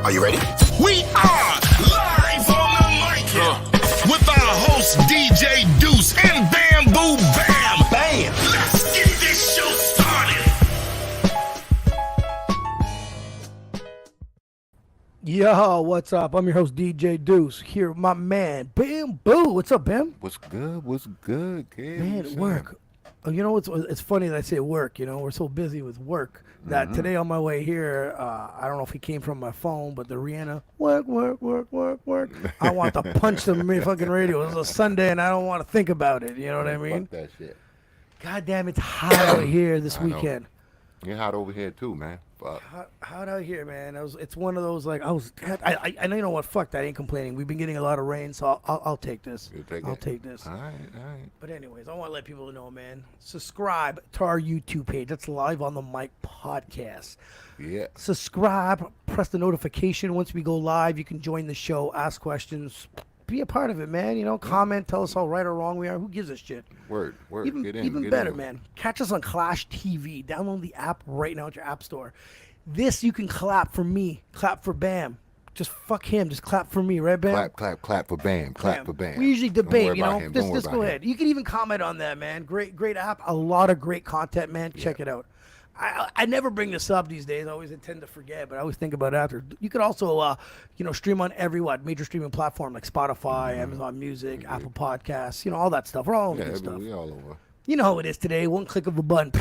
Are you ready? We are live on the mic with our host DJ Deuce and Bamboo Bam. Bam! Let's get this show started. Yo, what's up? I'm your host DJ Deuce here with my man Bamboo. What's up, Bam? What's good? What's good, kid? Man, work. Oh, you know it's funny that I say work. You know, we're so busy with work that today on my way here, I don't know if it came from my phone, but the Rihanna work. I want to punch the fucking radio. It was a Sunday and I don't want to think about it. You know what I mean? Fuck that shit. God damn, it's hot out here this weekend. You're hot over here too, man. Fuck. Hot out here, man. It's one of those like I know, you know what? Fuck that. I ain't complaining. We've been getting a lot of rain, so I'll take this. I'll take this. All right. But anyways, I want to let people know, man. Subscribe to our YouTube page. That's Live on the Mic podcast. Yeah. Subscribe. Press the notification. Once we go live, you can join the show, ask questions, be a part of it, man. You know, comment, tell us how right or wrong we are. Who gives a shit? Word. Even better, man. Catch us on Clash TV. Download the app right now at your app store. This you can clap for me, clap for Bam. Just fuck him. Just clap for me, right, Bam? Clap for Bam. Clap for Bam. We usually debate, you know. Him. Just go ahead. You can even comment on that, man. Great app. A lot of great content, man. Check it out. I never bring this up these days. I always intend to forget, but I always think about it after. You could also, stream on every major streaming platform like Spotify, Amazon Music, Apple Podcasts, you know, all that stuff. We're all over this stuff. We all over. You know how it is today. One click of a button,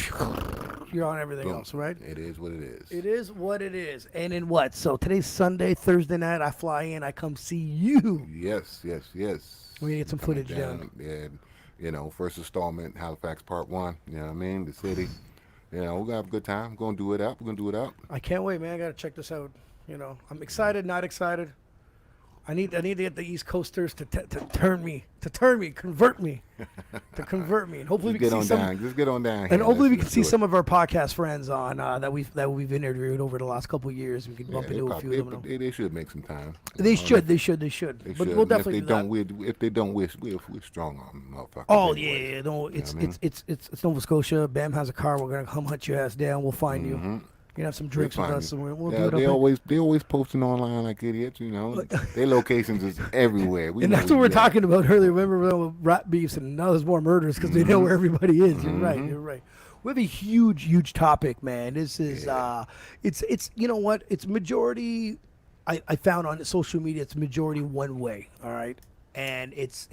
you're on everything else, right? It is what it is. It is what it is. And in what? So today's Sunday, Thursday night. I fly in. I come see you. Yes. We're gonna get some footage down. Yeah, you know, first installment, Halifax Part 1. You know what I mean? The city. You know, we're going to have a good time. We're going to do it up. I can't wait, man. I got to check this out. You know, I'm excited, not excited. I need to get the East Coasters to convert me, and hopefully we can see some. Just get on down. And hopefully we can see some of our podcast friends on that we've interviewed over the last couple of years. We can bump into a few of them. They should make some time. They should. But we'll definitely do that. If they don't, we're strong on them, motherfuckers. Oh yeah, no, it's Nova Scotia. Bam has a car. We're gonna come hunt your ass down. We'll find you. You can have some drinks with us, and we'll do it up. They always posting online like idiots, you know. Their locations is everywhere. And that's what we're talking about earlier. Remember rat beefs, and now there's more murders because they know where everybody is. You're right. We have a huge topic, man. This is it's you know what? It's majority. I found on social media, it's majority one way. All right, and it's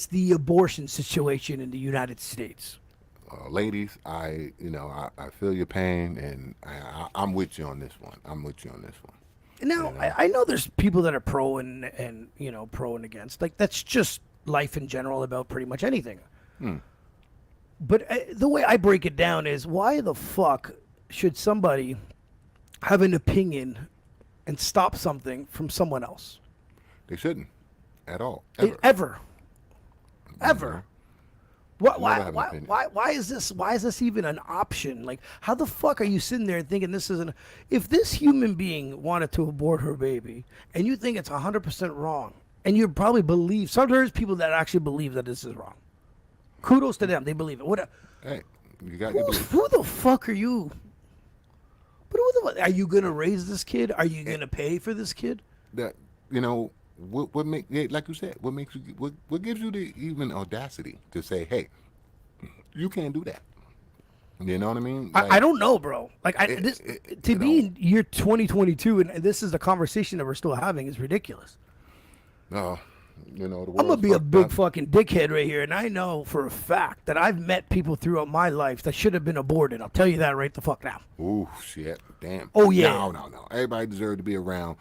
the abortion situation in the United States. Ladies, I feel your pain, and I'm with you on this one. Now, I know there's people that are pro and against. Like, that's just life in general about pretty much anything. But the way I break it down is, why the fuck should somebody have an opinion and stop something from someone else? They shouldn't at all. Ever. Mm-hmm. Why is this even an option? Like, how the fuck are you sitting there and thinking this isn't? If this human being wanted to abort her baby, and you think it's 100% wrong, and you probably believe, sometimes people that actually believe that this is wrong. Kudos to them, they believe it. Hey, you got who the fuck are you? But are you gonna raise this kid? Are you gonna pay for this kid? That What like you said, what gives you the even audacity to say, hey, you can't do that? You know what I mean? Like, I don't know, bro. Like, to be in year 2022, and this is the conversation that we're still having, is ridiculous. No, the I'm gonna be a big fucking dickhead right here, and I know for a fact that I've met people throughout my life that should have been aborted. I'll tell you that right the fuck now. Ooh, shit, damn. Oh yeah. No. Everybody deserves to be around.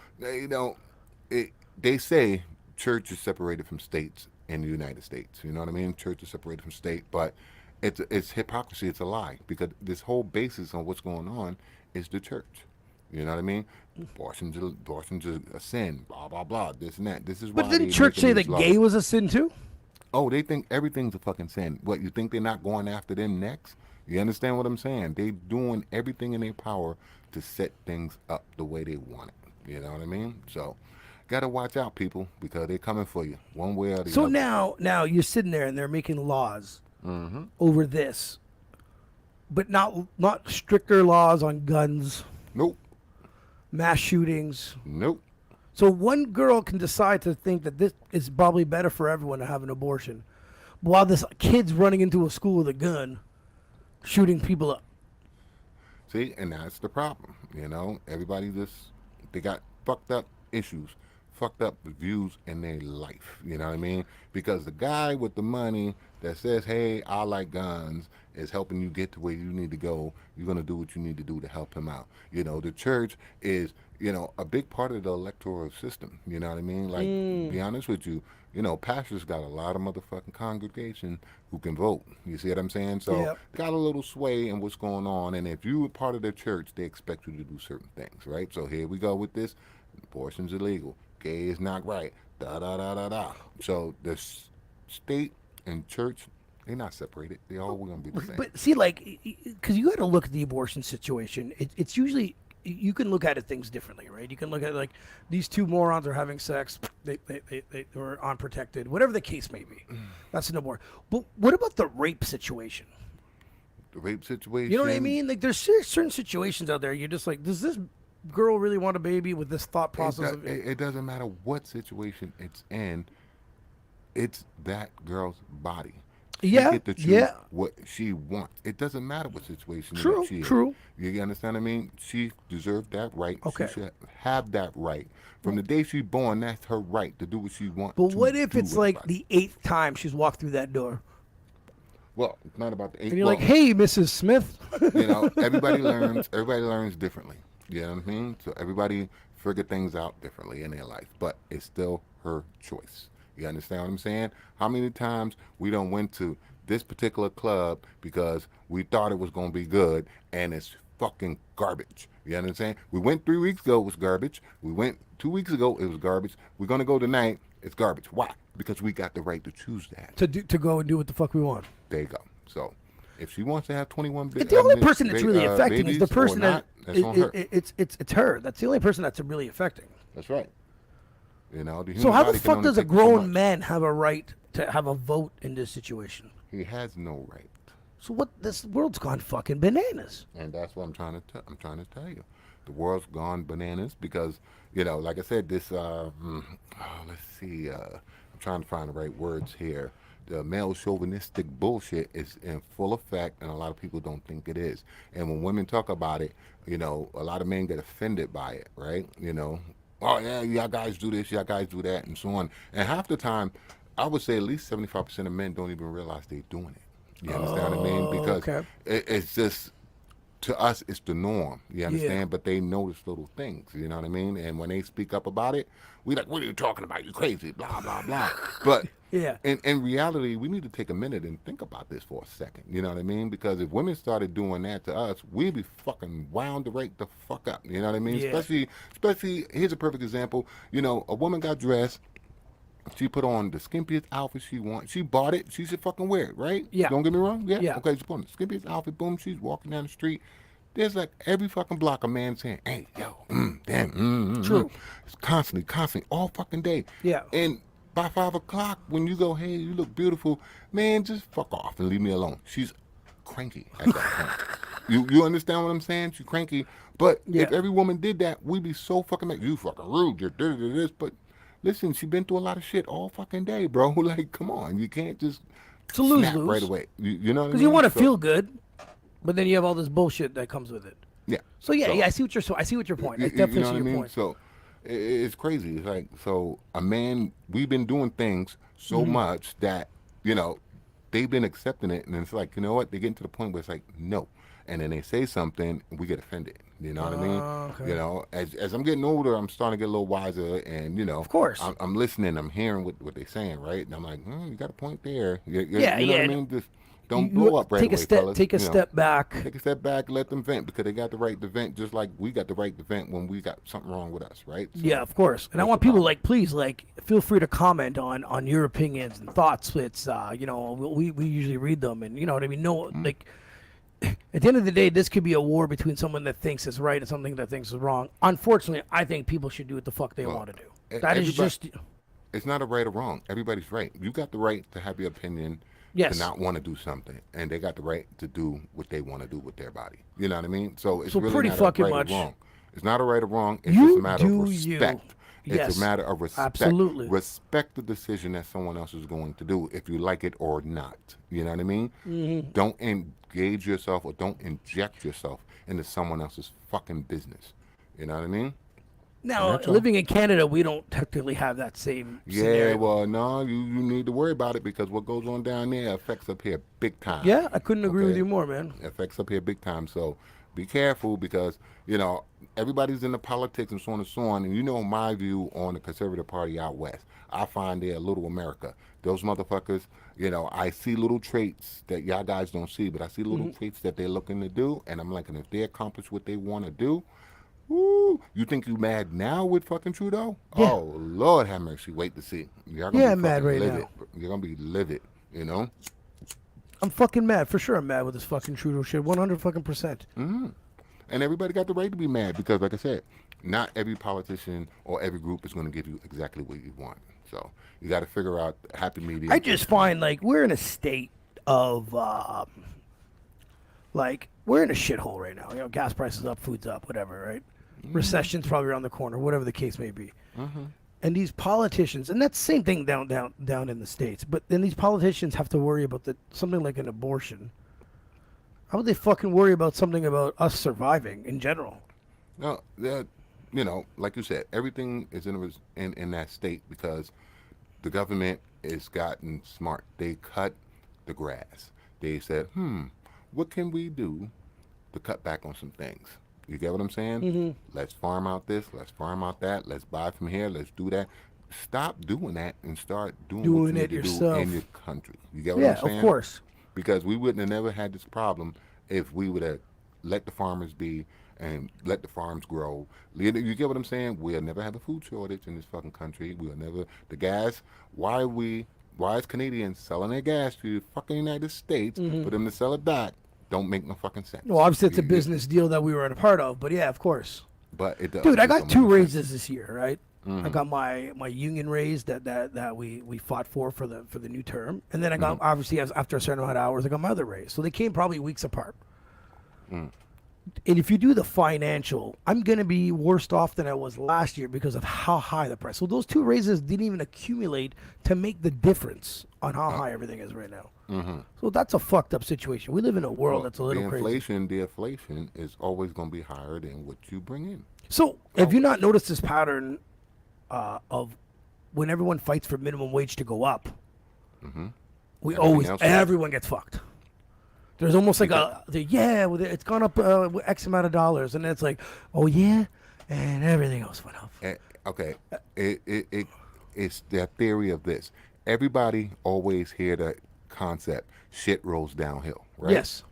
They say church is separated from states in the United States. You know what I mean? Church is separated from state, but it's hypocrisy. It's a lie, because this whole basis on what's going on is the church. You know what I mean? Abortion's a sin. Blah blah blah. This and that. This is why. But didn't church say that gay was a sin too? Oh, they think everything's a fucking sin. What, you think they're not going after them next? You understand what I'm saying? They doing everything in their power to set things up the way they want it. You know what I mean? So. Gotta watch out, people, because they're coming for you one way or the other. So now you're sitting there and they're making laws over this, but not stricter laws on guns. Nope. mass shootings. Nope. So one girl can decide to think that this is probably better for everyone to have an abortion, while this kid's running into a school with a gun, shooting people up. See, and that's the problem. Everybody they got fucked up issues, fucked up views in their life. You know what I mean? Because the guy with the money that says, hey, I like guns, is helping you get to where you need to go. You're going to do what you need to do to help him out. The church is, a big part of the electoral system. You know what I mean? Like, to be honest with you, pastors got a lot of motherfucking congregation who can vote. You see what I'm saying? So they got a little sway in what's going on. And if you're part of the church, they expect you to do certain things, right? So here we go with this. Abortion's illegal. Gay is not right. Da da da da da. So the state and church, they're not separated. They all going to be the same. But see, like, because you got to look at the abortion situation. It's usually, you can look at it things differently, right? You can look at it like, these two morons are having sex. They were unprotected. Whatever the case may be. That's an abortion. But what about the rape situation? The rape situation? You know what I mean? Like, there's certain situations out there. You're just like, does this girl really want a baby with this thought process? It doesn't matter what situation it's in. It's that girl's body. She get to choose what she wants. It doesn't matter what situation she True. You understand what I mean? She deserved that right. Okay. She should have that right. From the day she's born, that's her right to do what she wants. But what if it's like the 8th time she's walked through that door? Well, it's not about the 8th. And you're like, hey, Mrs. Smith. Everybody learns differently. You know what I mean? So everybody figure things out differently in their life. But it's still her choice. You understand what I'm saying? How many times we don't went to this particular club because we thought it was going to be good and it's fucking garbage. You understand? We went 3 weeks ago, it was garbage. We went 2 weeks ago, it was garbage. We're going to go tonight, it's garbage. Why? Because we got the right to choose that. To go and do what the fuck we want. There you go. So if she wants to have 21 babies, the only person that's really affecting is the person that's on her. It's her. That's the only person that's really affecting. That's right. So how the fuck does a grown man have a right to have a vote in this situation? He has no right. So what? This world's gone fucking bananas. And that's what I'm trying to tell you. The world's gone bananas because, like I said, this. Let's see. I'm trying to find the right words here. The male chauvinistic bullshit is in full effect, and a lot of people don't think it is. And when women talk about it, a lot of men get offended by it, right? Oh yeah, y'all guys do this, y'all guys do that, and so on. And half the time, I would say at least 75% of men don't even realize they're doing it. You understand what I mean? Because it's just, to us, it's the norm. You understand? Yeah. But they notice little things. You know what I mean? And when they speak up about it, we like, what are you talking about? You crazy? Blah blah blah. But in reality, we need to take a minute and think about this for a second. You know what I mean? Because if women started doing that to us, we'd be fucking wound right the fuck up. You know what I mean? Yeah. Especially, here's a perfect example. A woman got dressed. She put on the skimpiest outfit she wants. She bought it. She should fucking wear it, right? Yeah. Don't get me wrong. Yeah. Yeah. Okay. She put on the skimpiest outfit. Boom. She's walking down the street. There's like every fucking block a man saying, "Hey, yo, damn." True. It's constantly, all fucking day. Yeah. And by 5 o'clock, when you go, "Hey, you look beautiful," man, just fuck off and leave me alone. She's cranky at that point. You understand what I'm saying? She's cranky. But if every woman did that, we'd be so fucking mad. You fucking rude. You're this, but. Listen, she's been through a lot of shit all fucking day, bro. Like, come on. You can't just snap right away. You know what I mean? Because you want to feel good, but then you have all this bullshit that comes with it. Yeah. So, I see what your point. I definitely see your point. So, it's crazy. It's like, so a man, we've been doing things so much that, they've been accepting it. And it's like, you know what? They get to the point where it's like, no. And then they say something, and we get offended. You know what I mean? Okay. As I'm getting older, I'm starting to get a little wiser, and of course, I'm listening, I'm hearing what they're saying, right? And I'm like, you got a point there. You know what I mean? Just don't blow up right away, fellas. Take a step back. Take a step back, let them vent, because they got the right to vent, just like we got the right to vent when we got something wrong with us, right? So, yeah, of course. And I want people please, feel free to comment on your opinions and thoughts. It's we usually read them, and you know what I mean. At the end of the day, this could be a war between someone that thinks is right and something that thinks is wrong. Unfortunately, I think people should do what the fuck they want to do. That is just... It's not a right or wrong. Everybody's right. You got the right to have your opinion, to not want to do something. And they got the right to do what they want to do with their body. You know what I mean? So it's really pretty not fucking right much. or wrong. It's not a right or wrong. It's just a matter of do you. respect. Yes, It's a matter of respect. absolutely. Respect the decision that someone else is going to do, if you like it or not. You know what I mean? Mm-hmm. Don't engage yourself or don't inject yourself into someone else's fucking business. You know what I mean? Now, That's all. living in Canada, we don't technically have that same Yeah, scenario. well, no, you need to worry about it because what goes on down there affects up here big time. Yeah, I couldn't agree with Okay? you more, man. Affects up here big time. So be careful because, you know, everybody's into politics and so on and so on. And you know my view on the Conservative Party out west. I find they're a little America. Those motherfuckers, you know, I see little traits that y'all guys don't see, but I see little traits that they're looking to do. And I'm like, and if they accomplish what they want to do, woo, you think you mad now with fucking Trudeau? Yeah. Oh, Lord have mercy. Wait to see. You're gonna Yeah, be I'm mad fucking right livid. now. You're going to be livid, you know? I'm fucking mad. For sure I'm mad with this fucking Trudeau shit. 100 fucking percent. And everybody got the right to be mad because, like I said, not every politician or every group is going to give you exactly what you want. So you got to figure out the happy medium. I just find, like, we're in a state of, like, we're in a shithole right now. You know, gas prices up, food's up, whatever, right? Recession's probably around the corner, whatever the case may be. And these politicians, and that's the same thing down in the States, but then these politicians have to worry about something like an abortion. How would they fucking worry about something about us surviving in general? No, that, you know, like you said, everything is in that state because the government has gotten smart. They cut the grass. They said, what can we do to cut back on some things? You get what I'm saying? Let's farm out this. Let's farm out that. Let's buy from here. Let's do that. Stop doing that and start doing what you Doing need it to yourself. do in your country. You get what Yeah, I'm saying? of course. Because we wouldn't have never had this problem if we would have let the farmers be and let the farms grow. You get what I'm saying? We'll never have a food shortage in this fucking country. We'll never the gas. Why is Canadians selling their gas to the fucking United States for them to sell it back? Don't make no fucking sense. Well, obviously it's a You- business deal that we were a part of, but yeah, of course. But it does. Dude, I It got don't 2 make no sense. raises this year, right? I got my union raise that we fought for the new term, and then I got obviously after a certain amount of hours I got my other raise. So they came probably weeks apart. And if you do the financial, I'm gonna be worse off than I was last year because of how high the price. So those 2 raises didn't even accumulate to make the difference on how high everything is right now. So that's a fucked up situation. We live in a world that's a little the crazy. inflation is always going to be higher than what you bring in. So have you not noticed this pattern of when everyone fights for minimum wage to go up? We Everything always else everyone gets fucked. There's almost like it's gone up X amount of dollars, and then it's like, oh yeah, and everything else went up. Okay, it's the theory of this. Everybody always hear the concept, shit rolls downhill, right? Yes.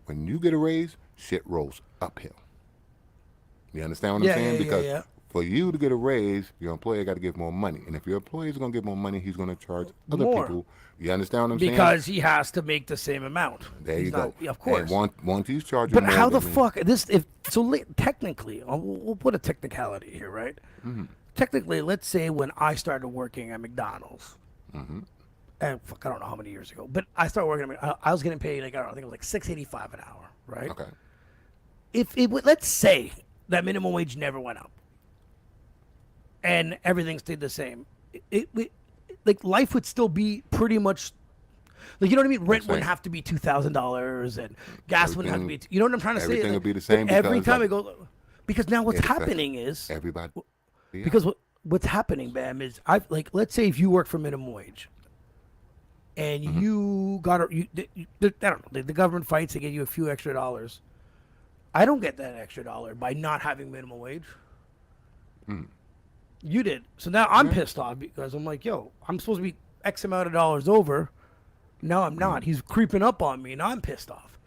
When you get a raise, shit rolls uphill. You understand what Yeah, I'm saying? yeah, yeah, Because yeah. for you to get a raise, your employer got to give more money. And if your employer is going to give more money, he's going to charge other More. people. You understand what I'm saying? Because he has to make the same amount. There you He's go. not- yeah, of course. And once he's charging But more, how the that means- fuck technically, we'll put a technicality here, right? Technically, let's say when I started working at McDonald's, and fuck, I don't know how many years ago, but I started working at I was getting paid like I think it was like $6.85 an hour, right? Okay. If it would, let's say that minimum wage never went up, and everything stayed the same, like life would still be pretty much. Like, you know what I mean? Rent wouldn't same. have to be $2,000, and gas wouldn't have to be. You know what I'm trying to say? Everything Like, would be the same but every because, time like- it goes, because now what's Yeah, that's- happening is Everybody. Yeah. because what's happening, Bam, is like let's say if you work for minimum wage, and you got I don't know, the government fights to get you a few extra dollars. I don't get that extra dollar by not having minimum wage. You did, so now I'm pissed off because I'm like, yo, I'm supposed to be X amount of dollars over. Now I'm not. He's creeping up on me, and I'm pissed off.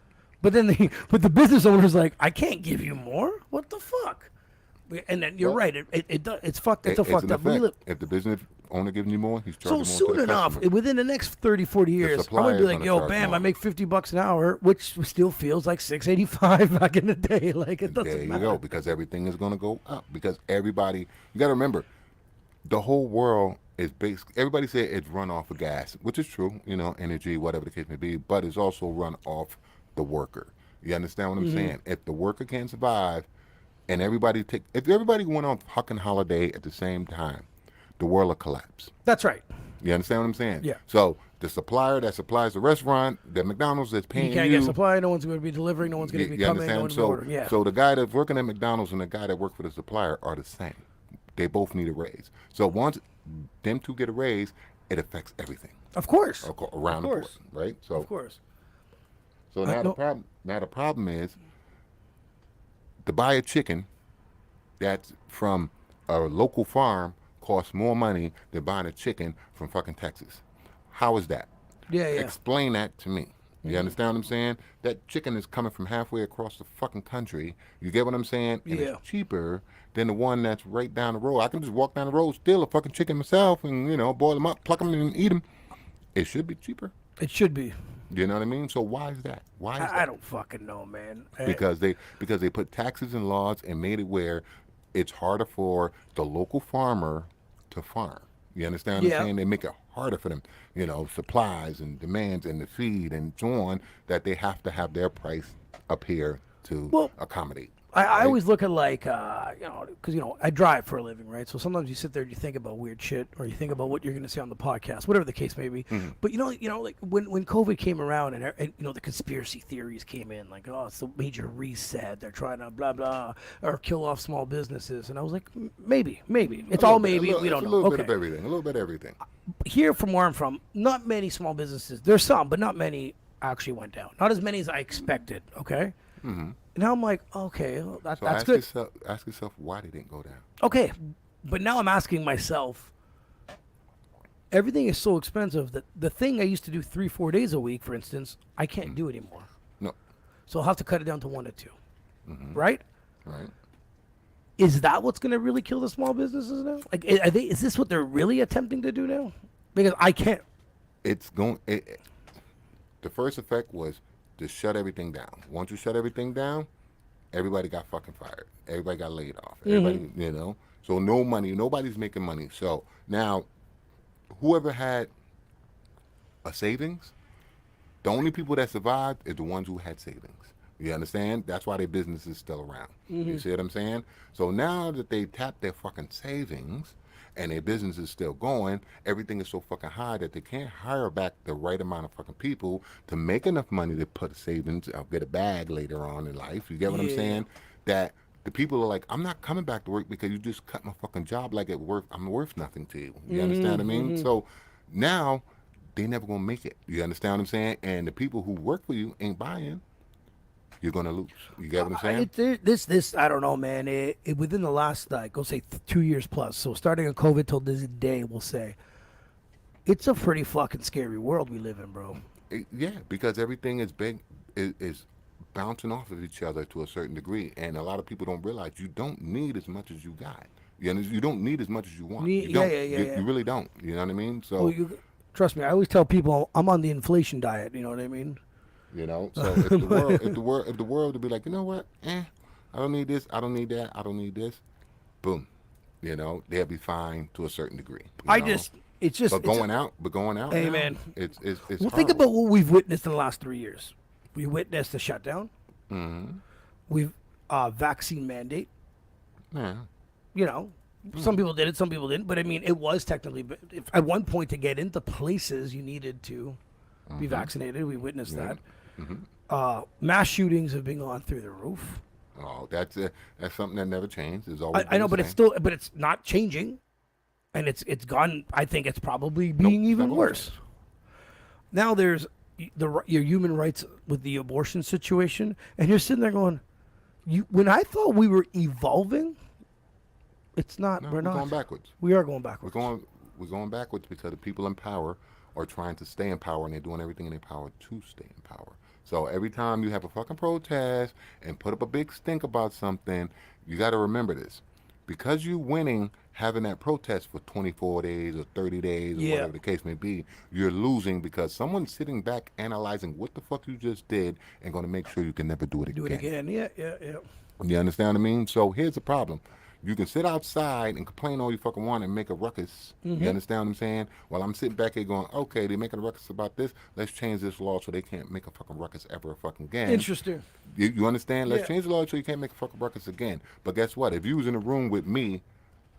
But then the business owner's like, I can't give you more. What the fuck? And then you're Well, right. It's fucked. It's a It's fucked an up. We effect. live, If the business owner giving you more, he's so charging more soon to the enough, customer. within the next 30, 40 years, I'm supplier gonna be is like, gonna yo, charge bam, more. I make $50 an hour, which still feels like $6.85 back in the day. Like it doesn't There you matter. go, because everything is going to go up. Because everybody, you got to remember, the whole world is based. Everybody say it's run off of gas, which is true. You know, energy, whatever the case may be, but it's also run off the worker. You understand what I'm saying? If the worker can't survive, and if everybody went on fucking holiday at the same time, the world will collapse. That's right. You understand what I'm saying? Yeah. So the supplier that supplies the restaurant, the McDonald's that's paying You can't get supply. No one's going to be delivering. No one's going to be you coming. No understand? one's So, ordering. Yeah. so the guy that's working at McDonald's and the guy that worked for the supplier are the same. They both need a raise. So once them two get a raise, it affects everything Of course. around the board, course. right? So Of course. So now the problem is to buy a chicken that's from a local farm costs more money than buying a chicken from fucking Texas. How is that? Yeah. Explain that to me. You understand what I'm saying? That chicken is coming from halfway across the fucking country. You get what I'm saying? And Yeah. it's cheaper than the one that's right down the road. I can just walk down the road, steal a fucking chicken myself, and boil them up, pluck them, and eat them. It should be cheaper. It should be. You know what I mean? So why is that? Why is that? I don't fucking know, man. Because they put taxes and laws and made it where it's harder for the local farmer to farm. You understand what I'm saying? They make it harder for them, supplies and demands and the feed and so on, that they have to have their price up here to accommodate. I always look at because I drive for a living, right? So sometimes you sit there and you think about weird shit, or you think about what you're going to say on the podcast, whatever the case may be. Mm-hmm. But like when COVID came around and the conspiracy theories came in, like, oh, it's a major reset, they're trying to blah blah or kill off small businesses, and I was like, maybe it's all maybe, we don't know. A little bit of everything. A little bit of everything. Here from where I'm from, not many small businesses. There's some, but not many actually went down. Not as many as I expected. Okay. Mm-hmm. Now I'm like, okay, well, that's good. Ask yourself why they didn't go down. Okay, but now I'm asking myself, everything is so expensive that the thing I used to do 3-4 days a week, for instance, I can't do anymore. No. So I'll have to cut it down to 1 to 2. Right? Right. Is that what's going to really kill the small businesses now? Like, is this what they're really attempting to do now? Because I can't. The first effect was to shut everything down. Once you shut everything down, everybody got fucking fired. Everybody got laid off. Everybody, So no money. Nobody's making money. So now, whoever had a savings, the only people that survived is the ones who had savings. You understand? That's why their business is still around. You see what I'm saying? So now that they tapped their fucking savings and their business is still going, everything is so fucking high that they can't hire back the right amount of fucking people to make enough money to put a savings or get a bag later on in life. You get what I'm saying? That the people are like, I'm not coming back to work because you just cut my fucking job like I'm worth nothing to you. You understand what I mean? So now they never gonna make it. You understand what I'm saying? And the people who work for you ain't buying. You're gonna lose. You get what I'm saying? This I don't know, man. It within the last go say 2 years plus. So starting in COVID till this day, we'll say, it's a pretty fucking scary world we live in, bro. Yeah, because everything is bouncing off of each other to a certain degree, and a lot of people don't realize you don't need as much as you got. You don't need as much as you want. You really don't. You know what I mean? So trust me, I always tell people I'm on the inflation diet. You know what I mean? So if the world would be like, you know what, I don't need this, I don't need that, I don't need this, boom, they'll be fine to a certain degree. But going out, hey, now, man, it's well, think about what we've witnessed in the last 3 years. We witnessed the shutdown. Mm-hmm. We've vaccine mandate. Yeah. Some people did it, some people didn't, but I mean, it was technically at one point to get into places you needed to be vaccinated. We witnessed that. Mm-hmm. Mass shootings have been going through the roof. Oh, that's something that never changed. It's always I know, but it's not changing, and it's gone. I think it's probably being even worse. Now there's your human rights with the abortion situation, and you're sitting there going, when I thought we were evolving, it's not. No, we're not going backwards. We are going backwards. We're going backwards because the people in power are trying to stay in power, and they're doing everything in their power to stay in power. So every time you have a fucking protest and put up a big stink about something, you got to remember this. Because you winning having that protest for 24 days or 30 days or whatever the case may be, you're losing because someone's sitting back analyzing what the fuck you just did and going to make sure you can never do it again. Yeah. You understand what I mean? So here's the problem. You can sit outside and complain all you fucking want and make a ruckus. You understand what I'm saying? While I'm sitting back here going, okay, they're making a ruckus about this. Let's change this law so they can't make a fucking ruckus ever fucking again. Interesting. You understand? Let's Yeah. change the law so you can't make a fucking ruckus again. But guess what? If you was in a room with me,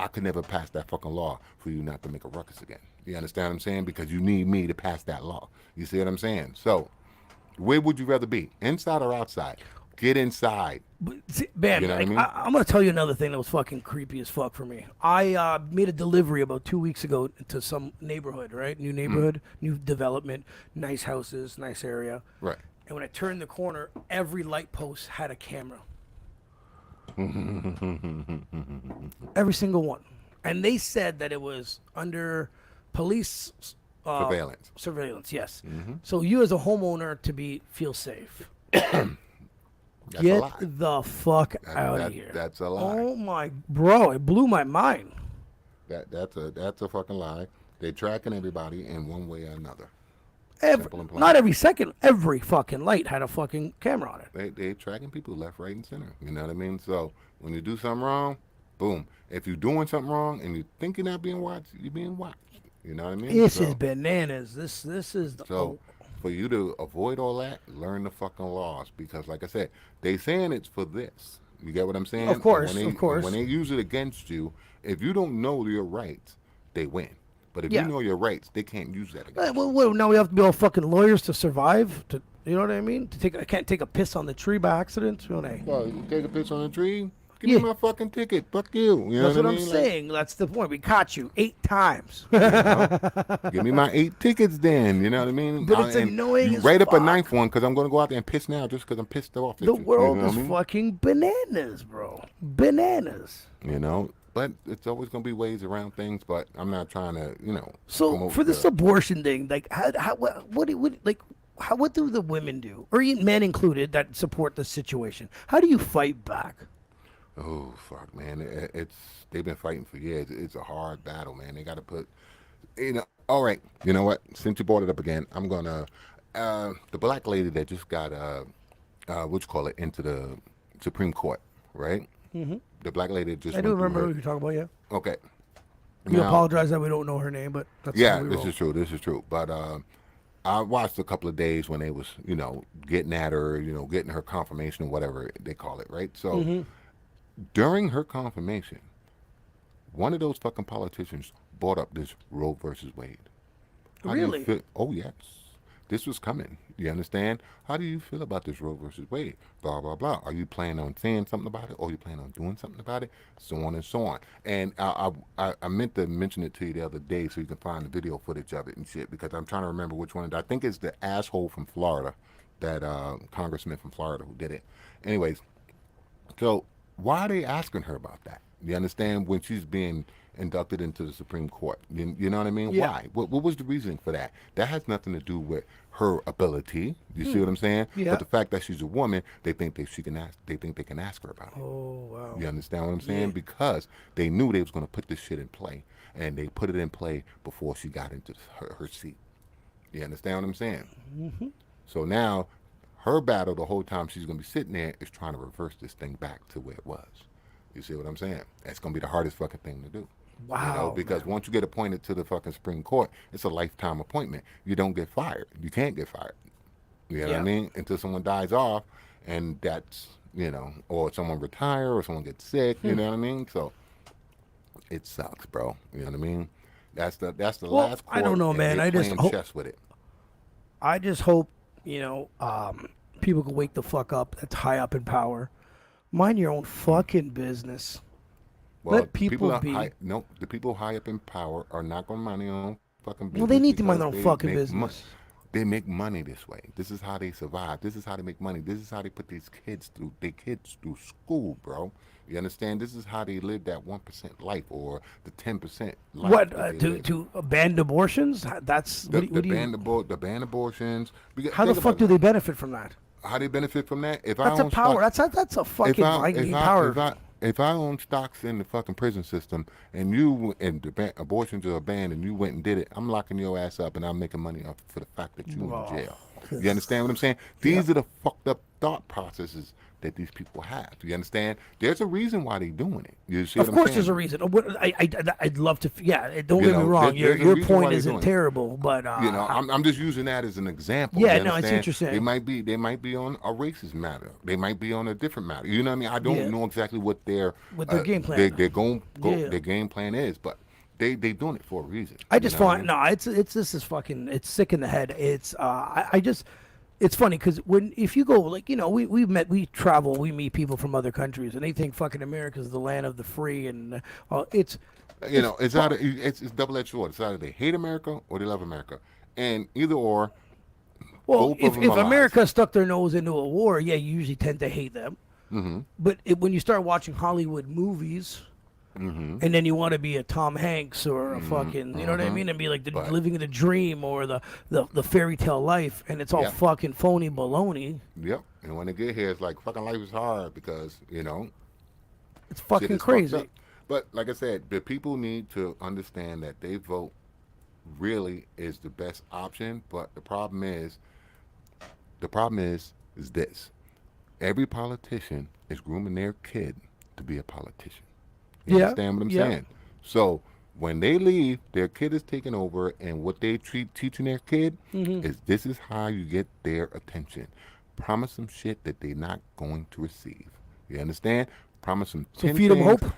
I could never pass that fucking law for you not to make a ruckus again. You understand what I'm saying? Because you need me to pass that law. You see what I'm saying? So, where would you rather be? Inside or outside? Get inside. But see, man, You know what I like, mean? I'm gonna tell you another thing that was fucking creepy as fuck for me. I made a delivery about 2 weeks ago to some neighborhood, right? New neighborhood, new development, nice houses, nice area. Right. And when I turned the corner, every light post had a camera. Every single one. And they said that it was under police Surveillance. surveillance, yes. So you as a homeowner to feel safe. That's a Get lie. the fuck out of here. That's a lie. Oh my, bro, it blew my mind. That's a fucking lie. They're tracking everybody in one way or another. Every, Simple and plain. not every second, every fucking light had a fucking camera on it. They tracking people left, right, and center. You know what I mean? So when you do something wrong, boom. If you're doing something wrong and you think you're not being watched, you're being watched. You know what I mean? This So- is bananas. This is the, So for you to avoid all that, learn the fucking laws because, like I said, they saying it's for this. You get what I'm saying? Of course, And when they, of course. When they use it against you, if you don't know your rights, they win. But if Yeah. you know your rights, they can't use that against you. well, now we have to be all fucking lawyers to survive. To you know what I mean? I can't take a piss on the tree by accident. You know what I mean? Well, you take a piss on a tree, give Yeah. me my fucking ticket. Fuck you. You know That's what I I'm mean? Like, saying. That's the point. We caught you 8 times. give me my 8 tickets then. You know what I mean? But it's And annoying you as write up a fuck. 9th one because I'm going to go out there and piss now just because I'm pissed off. at The you. world You know is what I mean? fucking bananas, bro. Bananas. You know, but it's always going to be ways around things. But I'm not trying to, So promote for this the- abortion thing, like, what do the women do, or even men included, that support the situation? How do you fight back? Oh fuck, man! They've been fighting for years. It's a hard battle, man. They got to put, All right, you know what? Since you brought it up again, I'm gonna. The black lady that just got into the Supreme Court, right? Mm-hmm. The black lady that just. I do went through remember her- what you're talking about. Yeah. Okay. We Now- apologize that we don't know her name, but that's Yeah, how we this roll. is true. This is true. But I watched a couple of days when they was, getting at her, getting her confirmation or whatever they call it, right? So Mm-hmm. during her confirmation, one of those fucking politicians brought up this Roe versus Wade. How do you Really? feel- Oh yes, this was coming. You understand? How do you feel about this Roe versus Wade? Blah blah blah. Are you planning on saying something about it, or are you planning on doing something about it? So on and so on. And I meant to mention it to you the other day so you can find the video footage of it and shit because I'm trying to remember which one. I think it's the asshole from Florida, that congressman from Florida who did it. Anyways, so why are they asking her about that? You understand, when she's being inducted into the Supreme Court? You know what I mean? Yeah. Why? What was the reasoning for that? That has nothing to do with her ability. You see what I'm saying? Yeah. But the fact that she's a woman, they think they can ask. They think they can ask her about it. Oh wow. You understand what I'm saying? Yeah. Because they knew they was going to put this shit in play, and they put it in play before she got into her seat. You understand what I'm saying? Mm-hmm. So now, her battle the whole time she's going to be sitting there is trying to reverse this thing back to where it was. You see what I'm saying? That's going to be the hardest fucking thing to do. Wow, Because once you get appointed to the fucking Supreme Court, it's a lifetime appointment. You don't get fired. You can't get fired. You know what Yeah. I mean? Until someone dies off, and that's, or someone retire, or someone gets sick. You know what I mean? So it sucks, bro. You know what I mean? That's the Well, last. I don't court, know, and man. they're I just playing hope- chess with it. I just hope people can wake the fuck up. That's high up in power. Mind your own fucking business. Well, Let people are be. the people high up in power are not going to mind their own fucking business. Well, they need to mind their because own fucking they make business. They make money this way. This is how they survive. This is how they make money. This is how they put these kids through school, bro. You understand? This is how they live that 1% life, or the 10% life. What that they live. to ban abortions? That's the, what the do you? ban abortions. Because How the think fuck about do it. they benefit from that? How they benefit from that? If I That's a own power. stock- That's a fucking like, power. if I own stocks in the fucking prison system, and abortions are banned, and you went and did it, I'm locking your ass up, and I'm making money off for the fact that you in jail. You understand what I'm saying? These are the fucked up thought processes that these people have. You understand? There's a reason why they're doing it. You see Of what I'm course, saying? there's a reason. I'd love to. Yeah, don't You get me know, wrong. there's a Your reason why point they're isn't doing it. terrible, but You know, I'm just using that as an example. Yeah, you no, I see what you're saying. They might be on a racist matter. They might be on a different matter. You know what I mean? I don't Yeah. know exactly what their game plan. Yeah. their game plan is, but they doing it for a reason. I just you know what find no, it's this is fucking it's sick in the head. It's I just it's funny because if you go like we travel, we meet people from other countries and they think fucking America's the land of the free and it's it's double-edged sword. It's either they hate America or they love America, and either or. well both if of them are lies. America stuck their nose into a war, yeah, you usually tend to hate them. Mm-hmm. But when you start watching Hollywood movies. Mm-hmm. And then you want to be a Tom Hanks or a fucking, you know what I mean, and be like living the dream or the fairy tale life, and it's all fucking phony baloney. Yep. And when they get here, it's like fucking life is hard because it's fucking shit is crazy. fucked up. But like I said, the people need to understand that they vote really is the best option. But the problem is this: every politician is grooming their kid to be a politician. You understand what I'm saying? So when they leave, their kid is taking over, and what they teaching their kid is this is how you get their attention. Promise them shit that they're not going to receive. You understand? Promise them 10 feed things. them hope.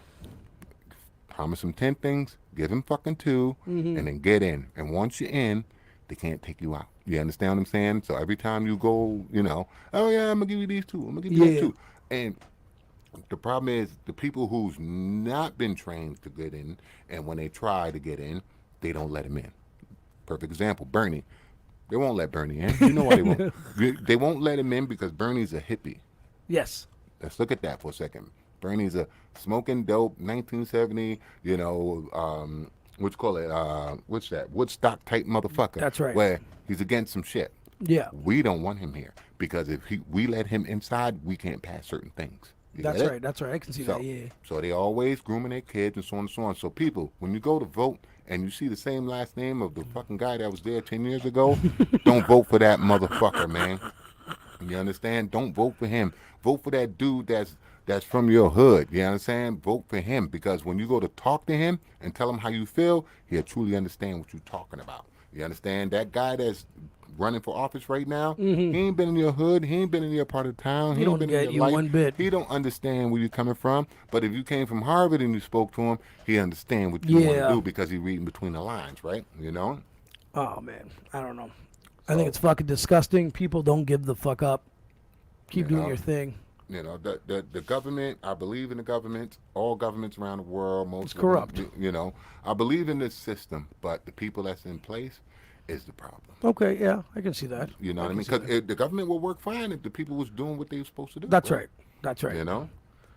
Promise them 10 things. Give them fucking 2, and then get in. And once you're in, they can't take you out. You understand what I'm saying? So every time you go, oh yeah, I'm gonna give you these 2. I'm gonna give you these 2, and the problem is the people who's not been trained to get in, and when they try to get in, they don't let them in. Perfect example, Bernie. They won't let Bernie in. You know why they won't? They won't let him in because Bernie's a hippie. Yes. Let's look at that for a second. Bernie's a smoking dope, 1970, what's that? Woodstock type motherfucker. That's right. Where he's against some shit. Yeah. We don't want him here because if we let him inside, we can't pass certain things. That's right. I can see that, yeah. So they always grooming their kids and so on and so on. So people, when you go to vote and you see the same last name of the fucking guy that was there 10 years ago, don't vote for that motherfucker, man. You understand? Don't vote for him. Vote for that dude that's from your hood. You understand? Vote for him because when you go to talk to him and tell him how you feel, he'll truly understand what you're talking about. You understand? That guy that's running for office right now, he ain't been in your hood, he ain't been in your part of town, he don't ain't been get in you your life. one bit. He don't understand where you're coming from. But if you came from Harvard and you spoke to him, he understand what you want to do because he's reading between the lines, right? Oh man, I don't know. I think it's fucking disgusting. People don't give the fuck up. Keep doing your thing. The government, I believe in the government, all governments around the world, most it's corrupt. I believe in this system, but the people that's in place is the problem. Okay, yeah, I can see that. You know what I mean? Because the government will work fine if the people was doing what they were supposed to do. That's right. That's right.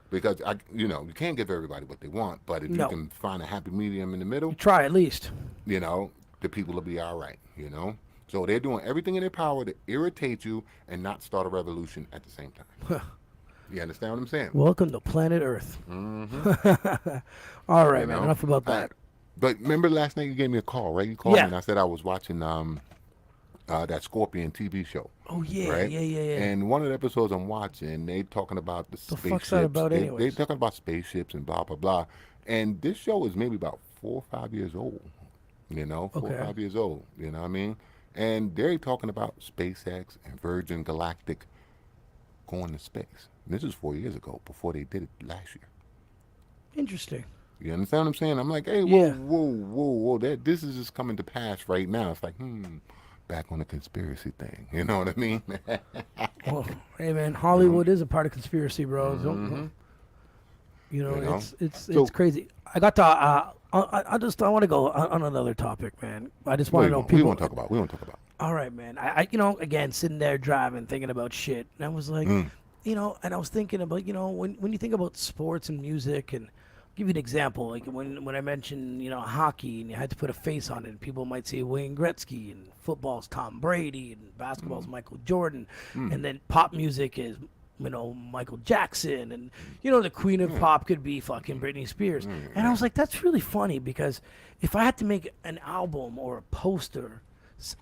Because you can't give everybody what they want, but if you can find a happy medium in the middle, try at least. The people will be all right. So they're doing everything in their power to irritate you and not start a revolution at the same time. You understand what I'm saying? Welcome to planet Earth. All right, man. Enough about that. But remember last night you gave me a call, right? You called me and I said I was watching that Scorpion TV show. Oh yeah, right? yeah. And one of the episodes I'm watching, they talking about the spaceships. Fuck's that about anyways? They talking about spaceships and blah blah blah. And this show is maybe about 4 or 5 years old. 4 or 5 years old. You know what I mean? And they're talking about SpaceX and Virgin Galactic going to space. And this is 4 years ago, before they did it last year. Interesting. You understand what I'm saying? I'm like, hey, whoa. This is just coming to pass right now. It's like, back on the conspiracy thing. You know what I mean? Well, hey, man, Hollywood is a part of conspiracy, bro. It's crazy. I got to. I want to go on another topic, man. I just want to know people. We won't talk about. All right, man. I again, sitting there driving, thinking about shit, and I was like, and I was thinking about, when you think about sports and music, and I'll give you an example, like when I mentioned, hockey, and you had to put a face on it, people might say Wayne Gretzky, and football's Tom Brady, and basketball's Michael Jordan, and then pop music is, Michael Jackson, and the queen of pop could be fucking Britney Spears. And I was like, that's really funny, because if I had to make an album or a poster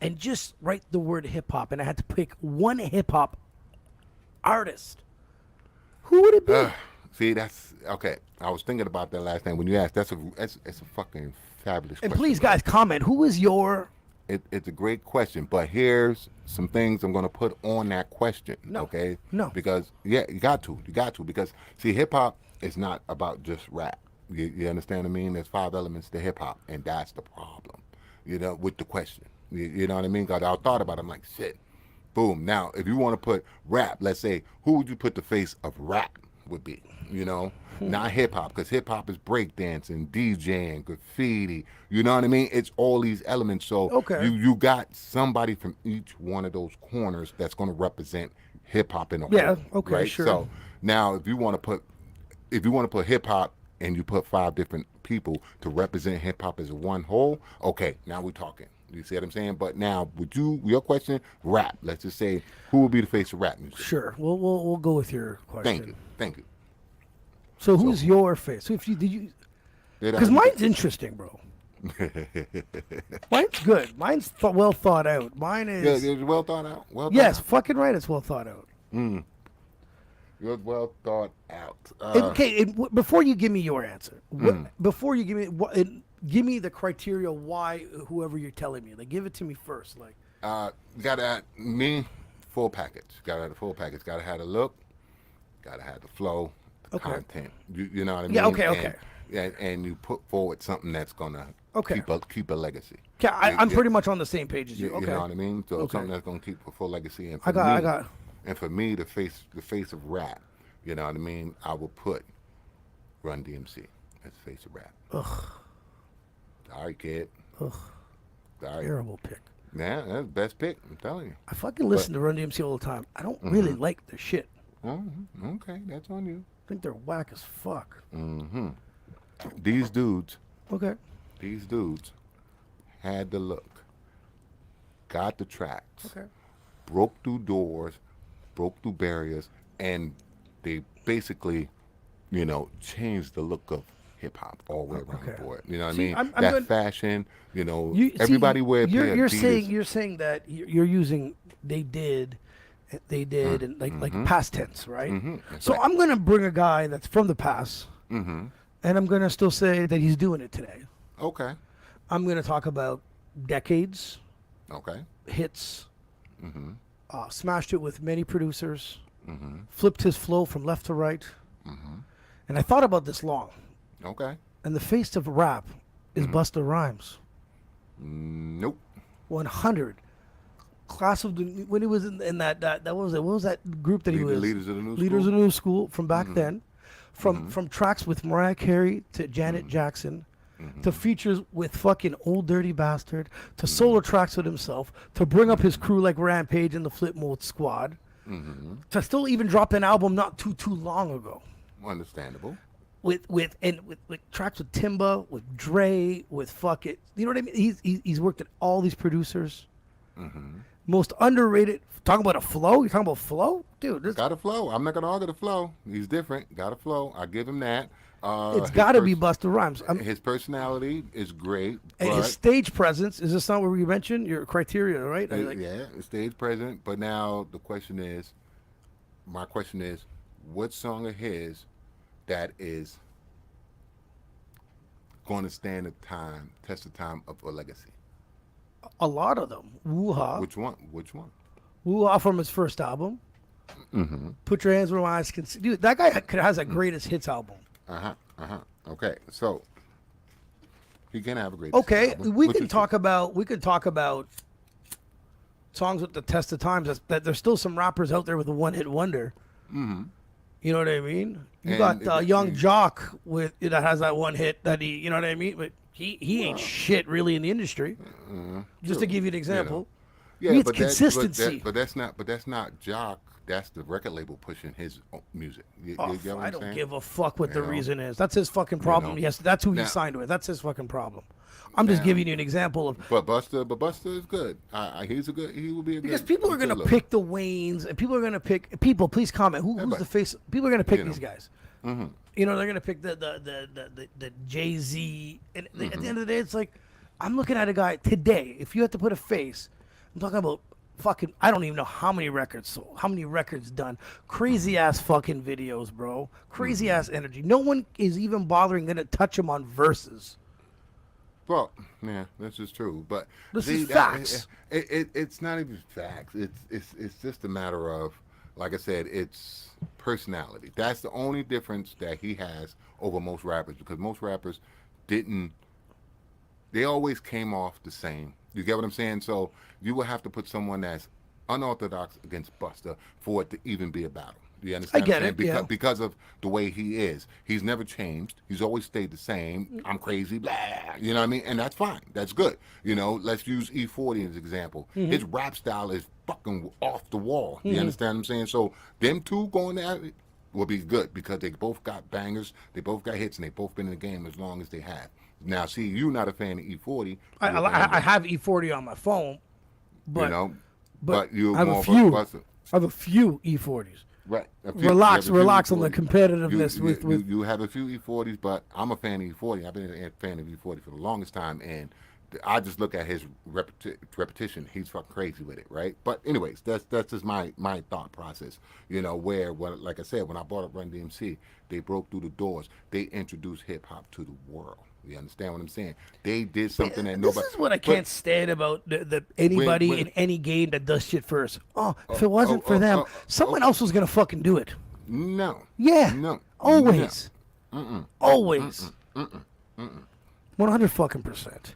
and just write the word hip hop, and I had to pick one hip hop artist, who would it be? See, that's okay. I was thinking about that last night when you asked. That's a fucking fabulous And question. please, guys, comment. Who is your? It's a great question, but here's some things I'm going to put on that question. No. Okay? No. Because you got to because see, hip hop is not about just rap. You understand what I mean? There's 5 elements to hip hop, and that's the problem. With the question. You know what I mean? Because I thought about it, I'm like, shit. Boom. Now, if you want to put rap, let's say, who would you put the face of rap would be? Not hip hop, because hip hop is breakdancing, DJing, graffiti. You know what I mean? It's all these elements. So Okay. you got somebody from each one of those corners that's going to represent hip hop in a Yeah, whole. okay, right? sure. So now, if you want to put hip hop and you put 5 different people to represent hip hop as one whole, okay, now we're talking. You see what I'm saying? But now, your question, rap. Let's just say, who would be the face of rap music? Sure, we'll go with your question. Thank you. So who's your face? So if you did you? Because mine's interesting, bro. Mine's good. Mine's well thought out. Mine is. Yeah, it's well thought out. Yes, fucking right. It's well thought out. You're well thought out. Before you give me your answer, before you give me the criteria why whoever you're telling me, like, give it to me first, like. Gotta full package. Gotta have the full package. Gotta have the look. Gotta have the flow. The content. You know what I mean? Yeah. Okay. And you put forward something that's gonna keep a legacy. Okay, I'm pretty much on the same page as you. Okay. You know what I mean? So something that's gonna keep a full legacy. And for And for me, the face of rap, you know what I mean? I will put Run DMC as the face of rap. Ugh. Sorry, kid. Ugh. Sorry. Terrible pick. Yeah, that's the best pick. I'm telling you. I fucking listen to Run DMC all the time. I don't really like their shit. Okay, that's on you. I think they're whack as fuck. These dudes had the look, got the tracks, broke through doors, broke through barriers, and they basically, changed the look of hip hop all the way around the board. You know what I mean? That fashion, everybody wear. You're saying that you're using they did, and like past tense, right? So right. I'm gonna bring a guy that's from the past, and I'm gonna still say that he's doing it today. Okay. I'm gonna talk about decades. Okay. Hits. Smashed it with many producers. Flipped his flow from left to right. And I thought about this long. Okay. And the face of rap is Busta Rhymes. Nope. 100. Class of the when he was in that what was that group that he was? Leaders of the New School. Leaders of the New School from back then. From tracks with Mariah Carey to Janet Jackson. To features with fucking Old Dirty Bastard, to solo tracks with himself, to bring up his crew like Rampage and the Flip Mode Squad, to still even drop an album not too long ago. Understandable. With tracks with Timba, with Dre, with fuck it, you know what I mean? He's worked at all these producers. Most underrated. Talking about a flow? You talking about flow, dude? Got a flow. I'm not gonna argue the flow. He's different. Got a flow. I give him that. It's got to be Busta Rhymes. His personality is great. And his stage presence, is this not what you mentioned? Your criteria, right? Yeah, stage presence. But now my question is, what song of his that is going to stand the test of time of a legacy? A lot of them. Woo-ha. Which one? Woo-ha from his first album. Put Your Hands Where My Eyes Can See. Dude, that guy has a greatest hits album. Okay, so he can have a great. Okay, album. we can talk about songs with the test of times. That there's still some rappers out there with a one-hit wonder. You know what I mean? You got Young Jock that has that one hit that he, you know what I mean? But he ain't shit really in the industry. Just to give you an example. It's consistency. But that's not Jock. That's the record label pushing his music. I don't give a fuck what the reason is. That's his fucking problem. Yes, that's who he signed with. That's his fucking problem. I'm just giving you an example of. But Busta is good. He will be a good. Because people are gonna pick the Waynes, and people are gonna pick people. Please comment. Who's the face? People are gonna pick these guys. You know, they're gonna pick the Jay-Z, and at the end of the day, it's like, I'm looking at a guy today. If you had to put a face, I'm talking about fucking. I don't even know how many records sold, how many records done. Crazy ass fucking videos, bro. Crazy ass energy. No one is even bothering gonna touch him on verses. Well, yeah, this is true, but This is facts. It's not even facts. It's just a matter of, like I said, it's personality. That's the only difference that he has over most rappers, because most rappers didn't. They always came off the same. You get what I'm saying? So you would have to put someone that's unorthodox against Busta for it to even be a battle. Do you understand? I get what I'm saying? it, yeah. Because of the way he is. He's never changed. He's always stayed the same. I'm crazy, blah. You know what I mean? And that's fine. That's good. You know, let's use E40 as an example. His rap style is fucking off the wall. You understand what I'm saying? So them two going at it will be good, because they both got bangers, they both got hits, and they both been in the game as long as they have. Now, see, you're not a fan of E40. I have E40 on my phone, but you know, but you're I have more a few. of a Busta. I have a few E40s. Right. Relax on the E40s. competitiveness with. You have a few E40s, but I'm a fan of E40. I've been a fan of E40 for the longest time, and I just look at his repetition. He's fucking crazy with it, right? But anyways, that's just my thought process. You know, like I said, when I bought up Run DMC, they broke through the doors. They introduced hip hop to the world. You understand what I'm saying? They did something that nobody. This is what I can't stand about anybody in any game that does shit first. Oh, if it wasn't for them, someone else was gonna fucking do it. No. Yeah. No. Always. No. Always. 100 fucking percent.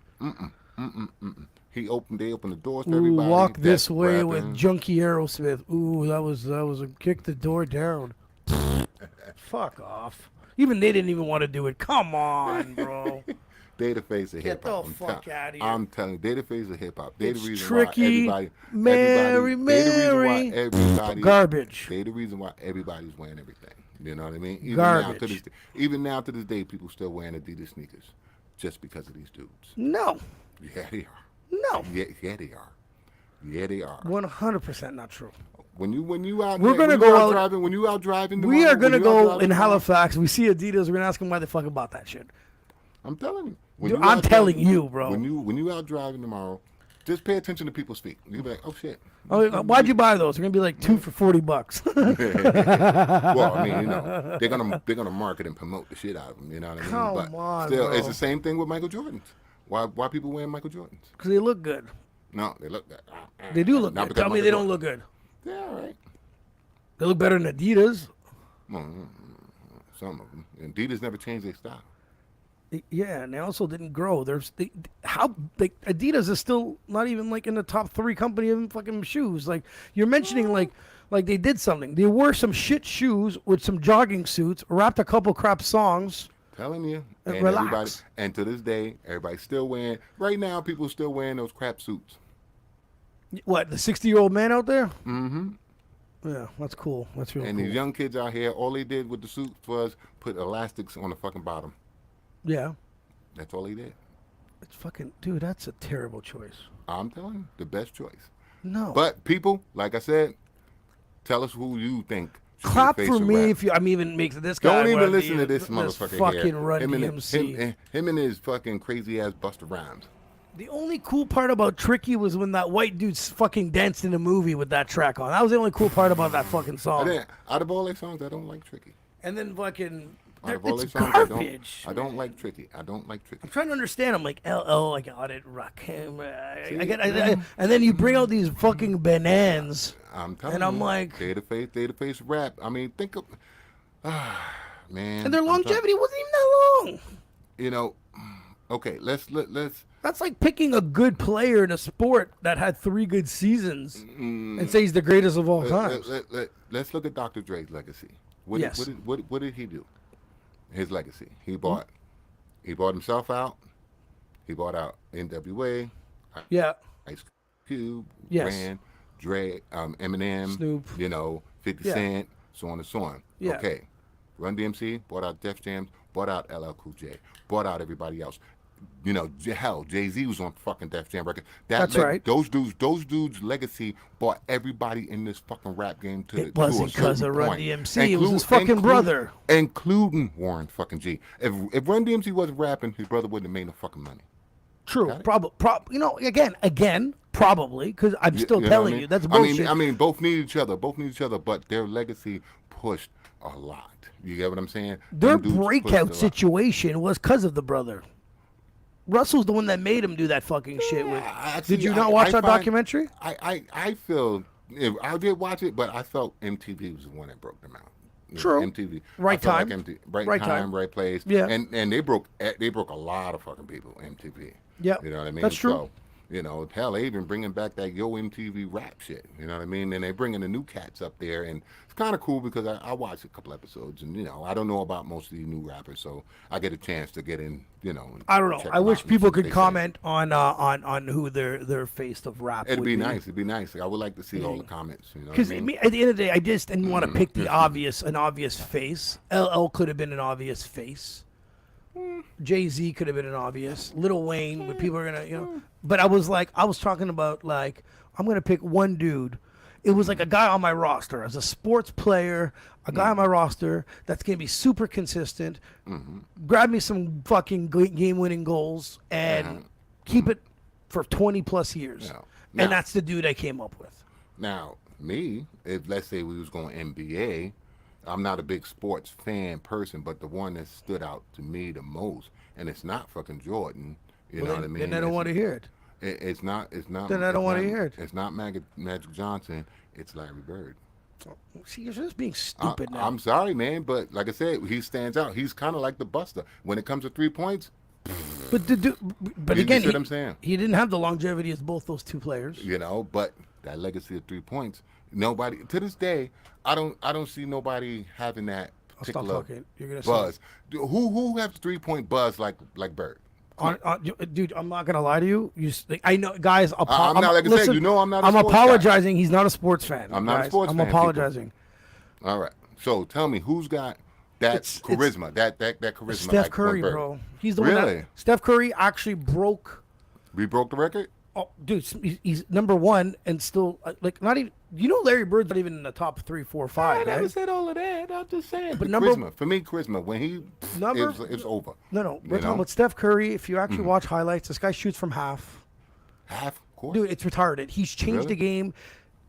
They opened the doors to Ooh, everybody. walk this that's way rapping. with Junkie Aerosmith. Ooh, that was a kick the door down. Fuck off. Even they didn't even want to do it. Come on, bro. They the face of Get hip hop. the fuck out of here. I'm telling you, they the face of hip hop. They It's the reason tricky, why Mary, they the reason why everybody Garbage. They the reason why everybody's wearing everything. You know what I mean? Garbage. Even now to this day, people still wearing Adidas sneakers just because of these dudes. No. Yeah, they are. No. Yeah, they are. Yeah, they are. 100% not true. When you out, We're there- gonna when you go out out- driving. When you out driving, We tomorrow, are going to when you out go driving in tomorrow, Halifax. We see Adidas. We're going to ask them why they fucking bought that shit. I'm telling you. When Dude, you I'm out telling driving- you, bro. When you out driving tomorrow, just pay attention to people's feet. You'll be like, oh shit. Oh, why'd you buy those? They're going to be like 2 for $40. Well, I mean, you know, they're gonna market and promote the shit out of them. You know what I mean? Come but on, still, bro. it's the same thing with Michael Jordans. Why people wearing Michael Jordans? Because they look good. No, they look good. They do look Not good. because Tell me Michael they don't Jordan- look good. Yeah, all right. They look better than Adidas. Some of them. And Adidas never changed their style. Yeah, and they also didn't grow. Adidas is still not even like in the top 3 company of fucking shoes. Like you're mentioning, like they did something. They wore some shit shoes with some jogging suits, rapped a couple crap songs. Telling you. And And relax. everybody, and to this day, everybody's still wearing. Right now, people are still wearing those crap suits. What, the 60-year-old man out there? Mm-hmm. Yeah, that's cool. That's really And cool. these young kids out here, all they did with the suits was put elastics on the fucking bottom. Yeah, That's all they did. it's fucking dude. That's a terrible choice. I'm telling you, the best choice. No, But people, like I said, tell us who you think. should be the clap face for of me rap. if you. I'm even making this guy. Don't even run listen the- to this motherfucker fucking here. Run him DMC. him and his fucking crazy ass Busta Rhymes. The only cool part about Tricky was when that white dude fucking danced in a movie with that track on. That was the only cool part about that fucking song. Out of all their songs, I don't like Tricky. And then fucking, Out of all it's their songs, garbage. I don't like Tricky. I don't like Tricky. I'm trying to understand. I'm like, I got it, rock him. And then you bring out these fucking bananas. I'm telling And you. I'm like- They the face of rap. I mean, think of, man. And their I'm longevity wasn't even that long. You know, okay, let's That's like picking a good player in a sport that had 3 good seasons and say he's the greatest of all time. let's look at Dr. Dre's legacy. What Yes. did he do? His legacy. He bought himself out. He bought out NWA, Yeah. Ice Cube, Yes. Ran, Dre, Eminem, Snoop. 50 Yeah. Cent, so on and so on. Yeah. Okay. Run DMC, bought out Def Jam, bought out LL Cool J, bought out everybody else. Hell, Jay-Z was on fucking Def Jam record. That's right. Those dudes' legacy brought everybody in this fucking rap game to It wasn't to a certain 'cause of Run point. DMC, it was his fucking brother. Including Warren fucking G. If Run DMC wasn't rapping, his brother wouldn't have made no fucking money. True. Got it? Again, probably, because I'm still You know telling what I mean? you that's bullshit. I mean, both need each other. Both need each other, but their legacy pushed a lot. You get what I'm saying? Their Them dudes pushed a breakout lot. situation was because of the brother. Russell's the one that made him do that fucking shit. Did you not watch that documentary? I feel I did watch it, but I felt MTV was the one that broke them out. True. MTV. Right I felt time. Like MTV, Right time, time. right place. Yeah. And they broke a lot of fucking people. MTV. Yeah. You know what I mean? That's true. So, you know, hell, they even bringing back that Yo MTV rap shit. You know what I mean? And they bringing the new cats up there, and it's kind of cool because I watched a couple episodes, and you know, I don't know about most of these new rappers, so I get a chance to get in. You know, and I don't know. check I them wish out and see people what could they say. comment on who their face of rap. It'd would be nice. It'd be nice. I would like to see all the comments. You know, what I Because mean? at the end of the day, I just didn't want to pick the an obvious face. LL could have been an obvious face. Jay-Z could have been an obvious. Lil Wayne, but people are gonna, But I was talking about like, I'm gonna pick one dude. It was like a guy on my roster as a sports player, a guy on my roster that's gonna be super consistent. Grab me some fucking game-winning goals and keep it for 20 plus years. Now- And that's the dude I came up with. Now, me, if let's say we was going NBA, I'm not a big sports fan person, but the one that stood out to me the most, and it's not fucking Jordan. You know what I mean? Then I don't want to hear it. It's not. It's not. Then I don't it's wanna not- hear it. It's not Magic Johnson. It's Larry Bird. See, you're just being stupid now. I'm sorry, man, but like I said, he stands out. He's kind of like the Buster when it comes to 3 points. But You again, see what I'm saying? he didn't have the longevity as both those two players. You know, but that legacy of 3 points, nobody to this day, I don't see nobody having that I'll stop particular talking. You're gonna buzz. Who has 3-point buzz like Bird? Dude, I'm not gonna lie to you. I know, guys. I'm not like I said. You know, I'm not. I'm a sports guy. apologizing. He's not a sports fan. I'm not a guys. sports I'm fan, people. apologizing. All right. So tell me, who's got that It's- charisma? That charisma. Steph like Curry, Bird? bro. He's the one Really? that Steph Curry actually broke. We broke the record. Oh, dude, he's number one and still like not even. You know, Larry Bird's not even in the top 3, 4, 5. I never Right? said all of that. I'm just saying. But But number- charisma for me, charisma when he Number- it's over. No. You We're talking know? about Steph Curry. If you actually watch highlights, this guy shoots from half. Half court. Dude, it's retarded. He's changed Really? the game.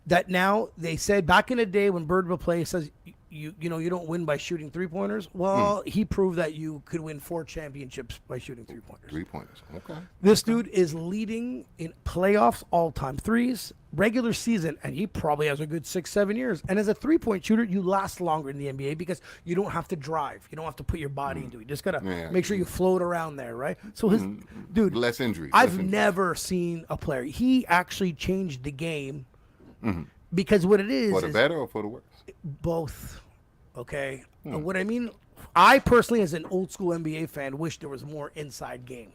That now they said back in the day when Bird would play, he says you don't win by shooting 3-pointers. Well, he proved that you could win 4 championships by shooting 3-pointers. 3-pointers. Okay. This dude is leading in playoffs, all-time threes, regular season, and he probably has a good 6-7 years. And as a 3-point shooter, you last longer in the NBA because you don't have to drive. You don't have to put your body into it. You just gotta Yeah. make sure you float around there, right? So his dude, Less injuries. I've less injuries. never seen a player. He actually changed the game because what it is For the better or for the worse? both. Okay, what I mean, I personally, as an old school NBA fan, wish there was more inside game.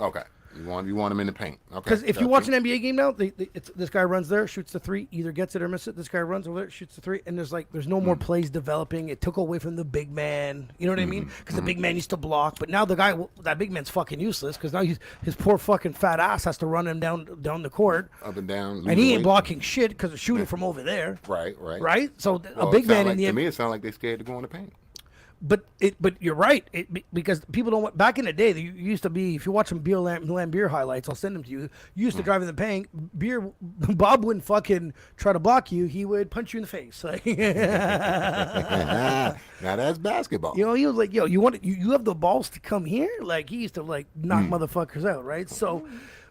Okay. You want him in the paint. Okay. Because if you Gotcha. watch an NBA game now, this guy runs there, shoots the 3, either gets it or misses it. This guy runs over there, shoots the 3, and there's no more plays developing. It took away from the big man. You know what I mean? Because the big man used to block, but now that big man's fucking useless because now his poor fucking fat ass has to run him down the court, up and down, and he losing ain't weight. blocking shit because of shooting from over there. Right. Right? So Well, a big it sound man like, in the to me, it sounds like they're scared to go in the paint. But you're right. Because people don't want. Back in the day, there used to be. If you watch some Lambeer highlights, I'll send them to you. You used to drive in the paint. Bob wouldn't fucking try to block you. He would punch you in the face. Like, Now that's basketball. he was like, "Yo, you have the balls to come here?" Like he used to like knock motherfuckers out, right? So,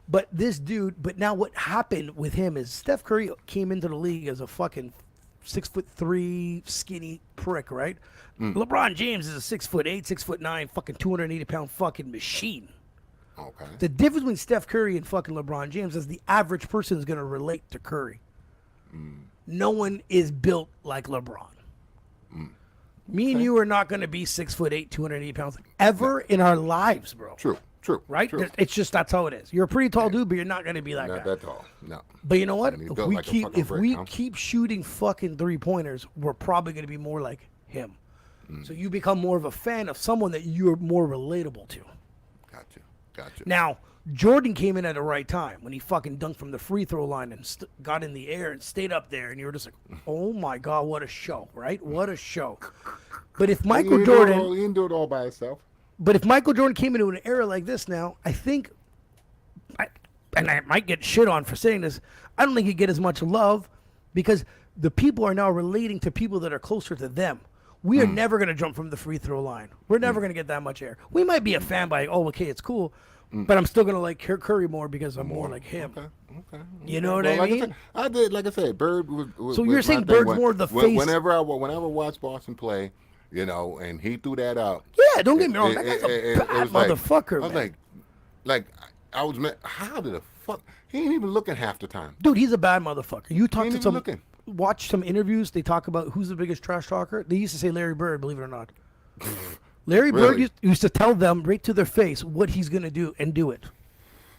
but this dude. But now what happened with him is Steph Curry came into the league as a fucking 6'3" skinny prick, right? LeBron James is a 6'8", 6'9", fucking 280-pound fucking machine. Okay. The difference between Steph Curry and fucking LeBron James is the average person is gonna relate to Curry. No one is built like LeBron. Me and you are not gonna be 6'8", 280 pounds ever in our lives, bro. True. Right? True. It's just that's how it is. You're a pretty tall dude, but you're not gonna be that Not guy. that tall. No. But you know what? And he's If built we like a keep fucking if brick, we huh? keep shooting fucking 3-pointers, we're probably gonna be more like him. So you become more of a fan of someone that you're more relatable to. Gotcha. Now, Jordan came in at the right time when he fucking dunked from the free throw line and got in the air and stayed up there, and you were just like, "Oh my god, what a show!" Right? What a show! But if Michael he Jordan, didn't do it all by himself. but if Michael Jordan came into an era like this now, I think and I might get shit on for saying this, I don't think you get as much love because the people are now relating to people that are closer to them. We are never going to jump from the free throw line. We're never going to get that much air. We might be a fan by, oh, okay, it's cool, but I'm still going to like Curry more because I'm more like him. Okay. You know what I mean? Like I said, Bird was So you're saying Bird's more the face? Whenever I watch Boston play, you know, and he threw that out. Yeah, don't get me wrong. That guy's a bad motherfucker, I was man. how did the fuck? He ain't even looking half the time. Dude, he's a bad motherfucker. You talk ain't to even some, looking. watch some interviews. They talk about who's the biggest trash talker. They used to say Larry Bird, believe it or not. Larry Bird Really? used to tell them right to their face what he's gonna do and do it.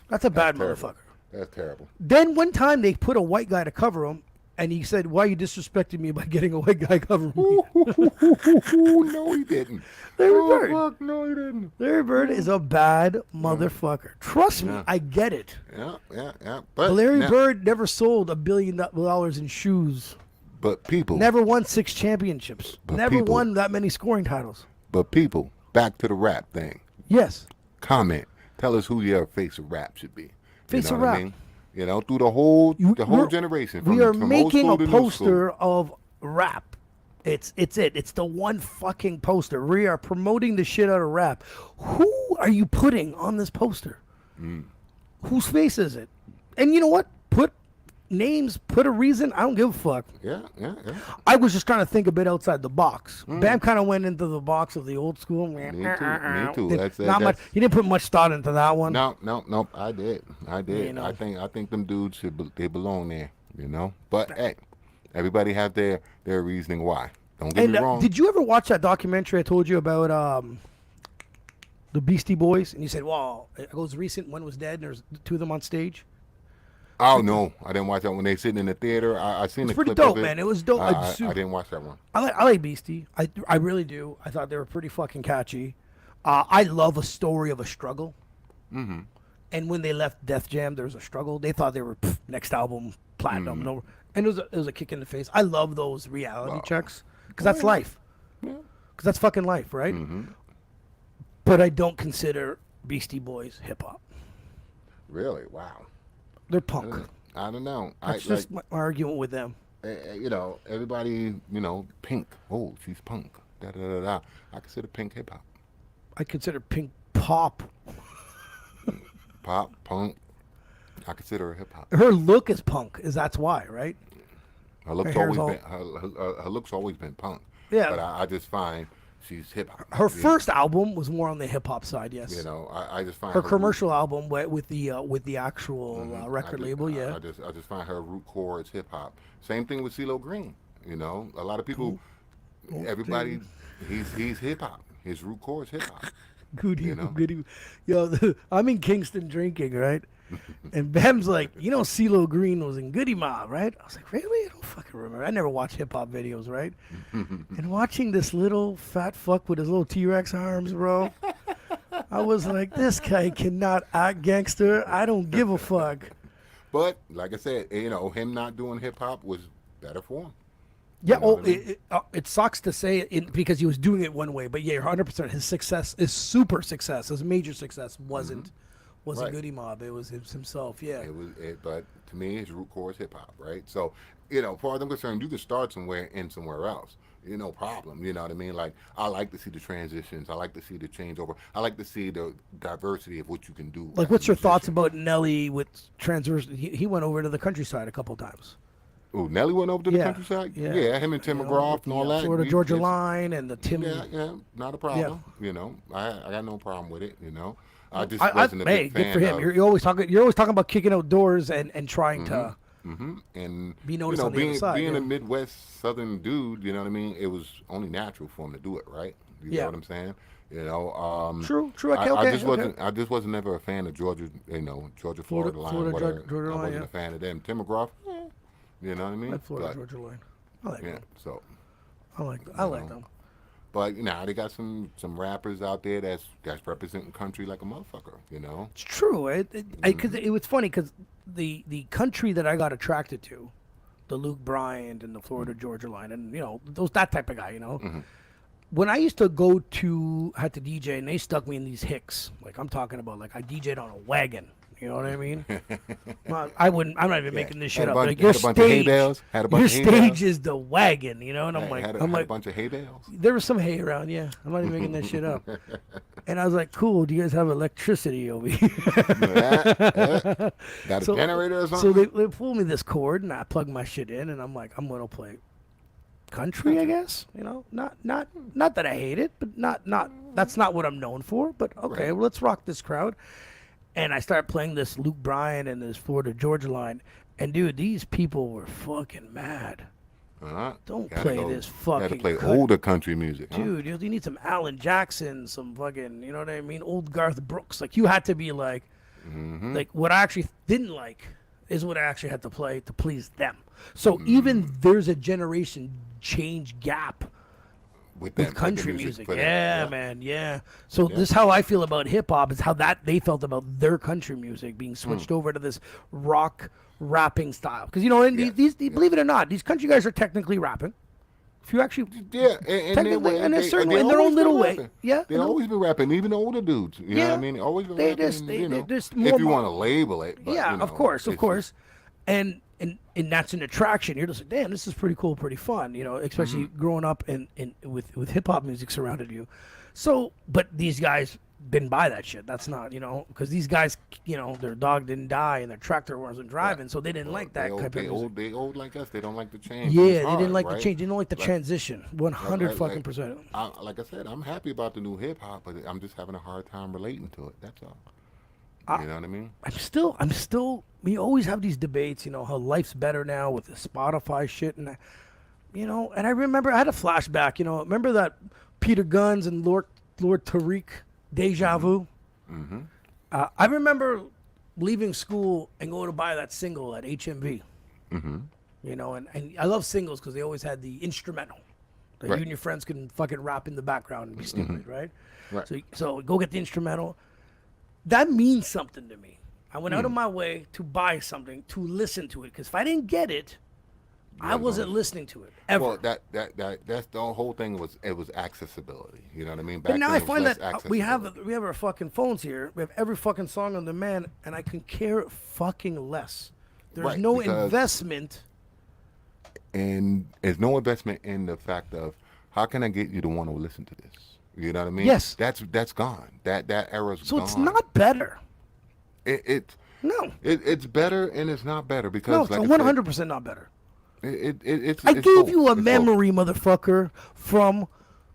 That's a bad terrible. motherfucker. That's terrible. Then one time they put a white guy to cover him, and he said, "Why are you disrespecting me by getting a white guy covering me?" No, he didn't. Larry Bird. Fuck, no, he didn't. Larry Bird is a bad motherfucker. Trust me, I get it. Yeah. But But Larry now- Bird never sold $1 billion in shoes. But people, Never won 6 championships. But Never people- won that many scoring titles. back to the rap thing. Yes. Comment. Tell us who your face of rap should be. Face you know of what rap. I mean? You know, through the whole We're- generation. We are from old making school a to new school. poster of rap. It's it. It's the one fucking poster. We are promoting the shit out of rap. Who are you putting on this poster? Whose face is it? And you know what? Put names, put a reason. I don't give a fuck. Yeah. I was just trying to think a bit outside the box. Bam kind of went into the box of the old school. Me too. Not much. He didn't put much thought into that one. No. I did. You know. I think them dudes they belong there. You know. But hey, everybody have their reasoning why. Don't get And me wrong. did you ever watch that documentary I told you about the Beastie Boys? And you said, well, it goes recent, one was dead, and there's 2 of them on stage. Oh no, I didn't watch that when they sitting in the theater. I seen It's the pretty clip dope, of it. man. It was dope. I didn't watch that one. I like Beastie. I really do. I thought they were pretty fucking catchy. I love a story of a struggle. Mm-hmm. And when they left Def Jam, there was a struggle. They thought they were next album platinum, no, and it was a kick in the face. I love those reality checks because that's life. Because that's fucking life, right? But I don't consider Beastie Boys hip hop. Really? Wow. They're punk. I don't know. That's just my argument with them. You know, everybody, you know, Pink. Oh, she's punk. Da da da da. I consider Pink hip hop. I consider Pink pop. Pop, punk. I consider her hip hop. Her look is punk. That's why, right? Her look's Her hair's always been her look's always been punk. Yeah. But I just find she's hip hop. Her first album was more on the hip hop side, yes. You know, I just find Her commercial album with the actual record label, yeah. I just find her root core is hip hop. Same thing with CeeLo Green. You know, a lot of people, everybody, he's hip hop. His root core is hip hop. Goody, You know? goody. Yo, I'm in Kingston drinking, right? And Bam's like, you know, CeeLo Green was in Goody Mob, right? I was like, really? I don't fucking remember. I never watched hip hop videos, right? And watching this little fat fuck with his little T-Rex arms, bro, I was like, this guy cannot act gangster. I don't give a fuck. But like I said, you know, him not doing hip hop was better for him. Yeah, You know what I mean? it sucks to say it because he was doing it one way, but yeah, 100%. His success, his super success, his major success wasn't Right. Goody Mob. It was himself. Yeah. But to me, his root core is hip hop, right? So, you know, as far as I'm concerned, you can start somewhere and somewhere else. No problem. You know what I mean? Like, I like to see the transitions. I like to see the changeover. I like to see the diversity of what you can do. Like, as a what's your thoughts musician. about Nelly with transverse? He went over to the countryside a couple times. Oh, Nelly went over to the Yeah, countryside? yeah. Him and Tim You know, McGraw with and all the, that. Florida Georgia it's- line and the Tim. Yeah, not a problem. You know, I got no problem with it, you know. I just I, wasn't a big good fan for him. of... You're always talking about kicking out doors and trying to. and Be noticed on the other side, being yeah. a Midwest Southern dude, you know what I mean. It was only natural for him to do it, right? You Yeah. know what I'm saying? You know, True. I just wasn't never a fan of Georgia. You know, Florida line, Florida, whatever. Georgia I line, wasn't yeah. a fan of them. Tim McGraw, you know what I mean? Like Florida But, Georgia line. I like yeah, them. so. I like them. But you know, they got some rappers out there that's representing country like a motherfucker. You know. It's true. It was funny because the country that I got attracted to, the Luke Bryan and the Florida Georgia line, and you know that type of guy. You know, when I used to had to DJ, and they stuck me in these hicks. Like I'm talking about, like I DJ'd on a wagon. You know what I mean? I wouldn't. I'm not even making this shit up. Like Had a bunch of hay bales. Your stage is the wagon. You know, and I'm like, had I'm a like, bunch of hay bales. there was some hay around. Yeah, I'm not even making that shit up. And I was like, cool. Do you guys have electricity over here? Got a generator or something? So they pulled me this cord, and I plugged my shit in, and I'm like, I'm gonna play country, I guess. You know, not that I hate it, but not that's not what I'm known for. But okay, well, let's rock this crowd. And I started playing this Luke Bryan and this Florida Georgia line, and dude, these people were fucking mad. Don't play this fucking. Gotta play older country music, dude. You need some Alan Jackson, some fucking, you know what I mean, old Garth Brooks. Like you had to be like, like what I actually didn't like is what I actually had to play to please them. So even there's a generation change gap with country music. Yeah, man, yeah. So this is how I feel about hip hop. Is how that they felt about their country music being switched over to this rock rapping style. Because you know, and these believe it or not, these country guys are technically rapping. If you actually, technically, in a certain way, in their own little way, They've always been rapping. Even the older dudes, you know what I mean? Always been rapping. They just if you want to label it, but, of course, and that's an attraction. You're just like, damn, this is pretty cool, pretty fun, you know, especially growing up with hip hop music surrounded you. So, but these guys didn't buy that shit. That's not, you know, because these guys, you know, their dog didn't die and their tractor wasn't driving, so they didn't like that type of music. They old like us. They don't like the change. Yeah, they didn't like the change. They don't like the transition. 100%. Like I said, I'm happy about the new hip hop, but I'm just having a hard time relating to it. That's all. You know what I mean? I'm still. We always have these debates, you know, how life's better now with the Spotify shit, and and I remember I had a flashback. You know, remember that Peter Guns and Lord Tariq, Deja Vu. I remember leaving school and going to buy that single at HMV. You know, and I love singles because they always had the instrumental. You and your friends can fucking rap in the background and be stupid, right? So go get the instrumental. That means something to me. I went out of my way to buy something, to listen to it, because if I didn't get it, I wasn't listening to it ever. Well, that's the whole thing was accessibility. You know what I mean? But now I find that we have our fucking phones here. We have every fucking song on demand, and I can care fucking less. There's no investment. And there's no investment in the fact of how can I get you to want to listen to this? You know what I mean? Yes. That's gone. That era's gone. So it's not better. It's better and it's not better because no, it's like 100% not better. It's I gave you a memory, motherfucker, from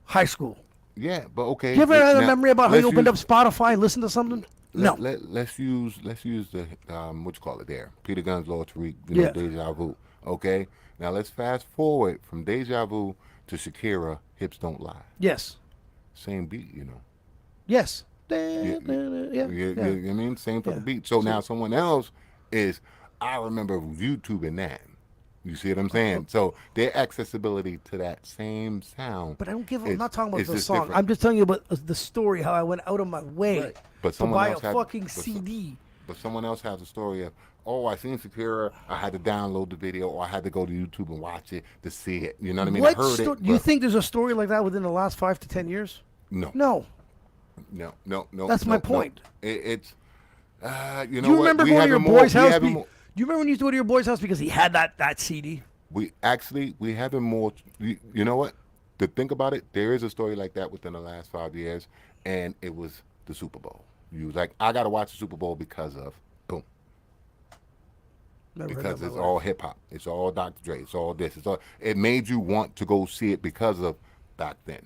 high school. Yeah, but okay. You ever had a memory about how you opened up Spotify and listened to something? No. Let's use the what you call it there. Peter Guns, Lord Tariq, Deja Vu. Okay. Now let's fast forward from Deja Vu to Shakira, Hips Don't Lie. Yes. Same beat, you know. Yes. You know what I mean? Same fucking beat. So now someone else I remember YouTubing that. You see what I'm saying? So their accessibility to that same sound. But I don't I'm not talking about the song. Different. I'm just telling you about the story, how I went out of my way to buy a fucking CD. But someone else has a story of, I seen Shakira, I had to download the video, or I had to go to YouTube and watch it to see it. You know what I mean? I heard it. Do you think there's a story like that within the last 5 to 10 years? No. No. That's my point. It's, you know what? Do you remember going to your boy's house? Do you remember when you used to go to your boy's house because he had that CD? We have him more. You know what? To think about it, there is a story like that within the last 5 years, and it was the Super Bowl. You was like, I got to watch the Super Bowl because of boom. Because it's all hip hop. It's all Dr. Dre. It's all this. It made you want to go see it because of back then.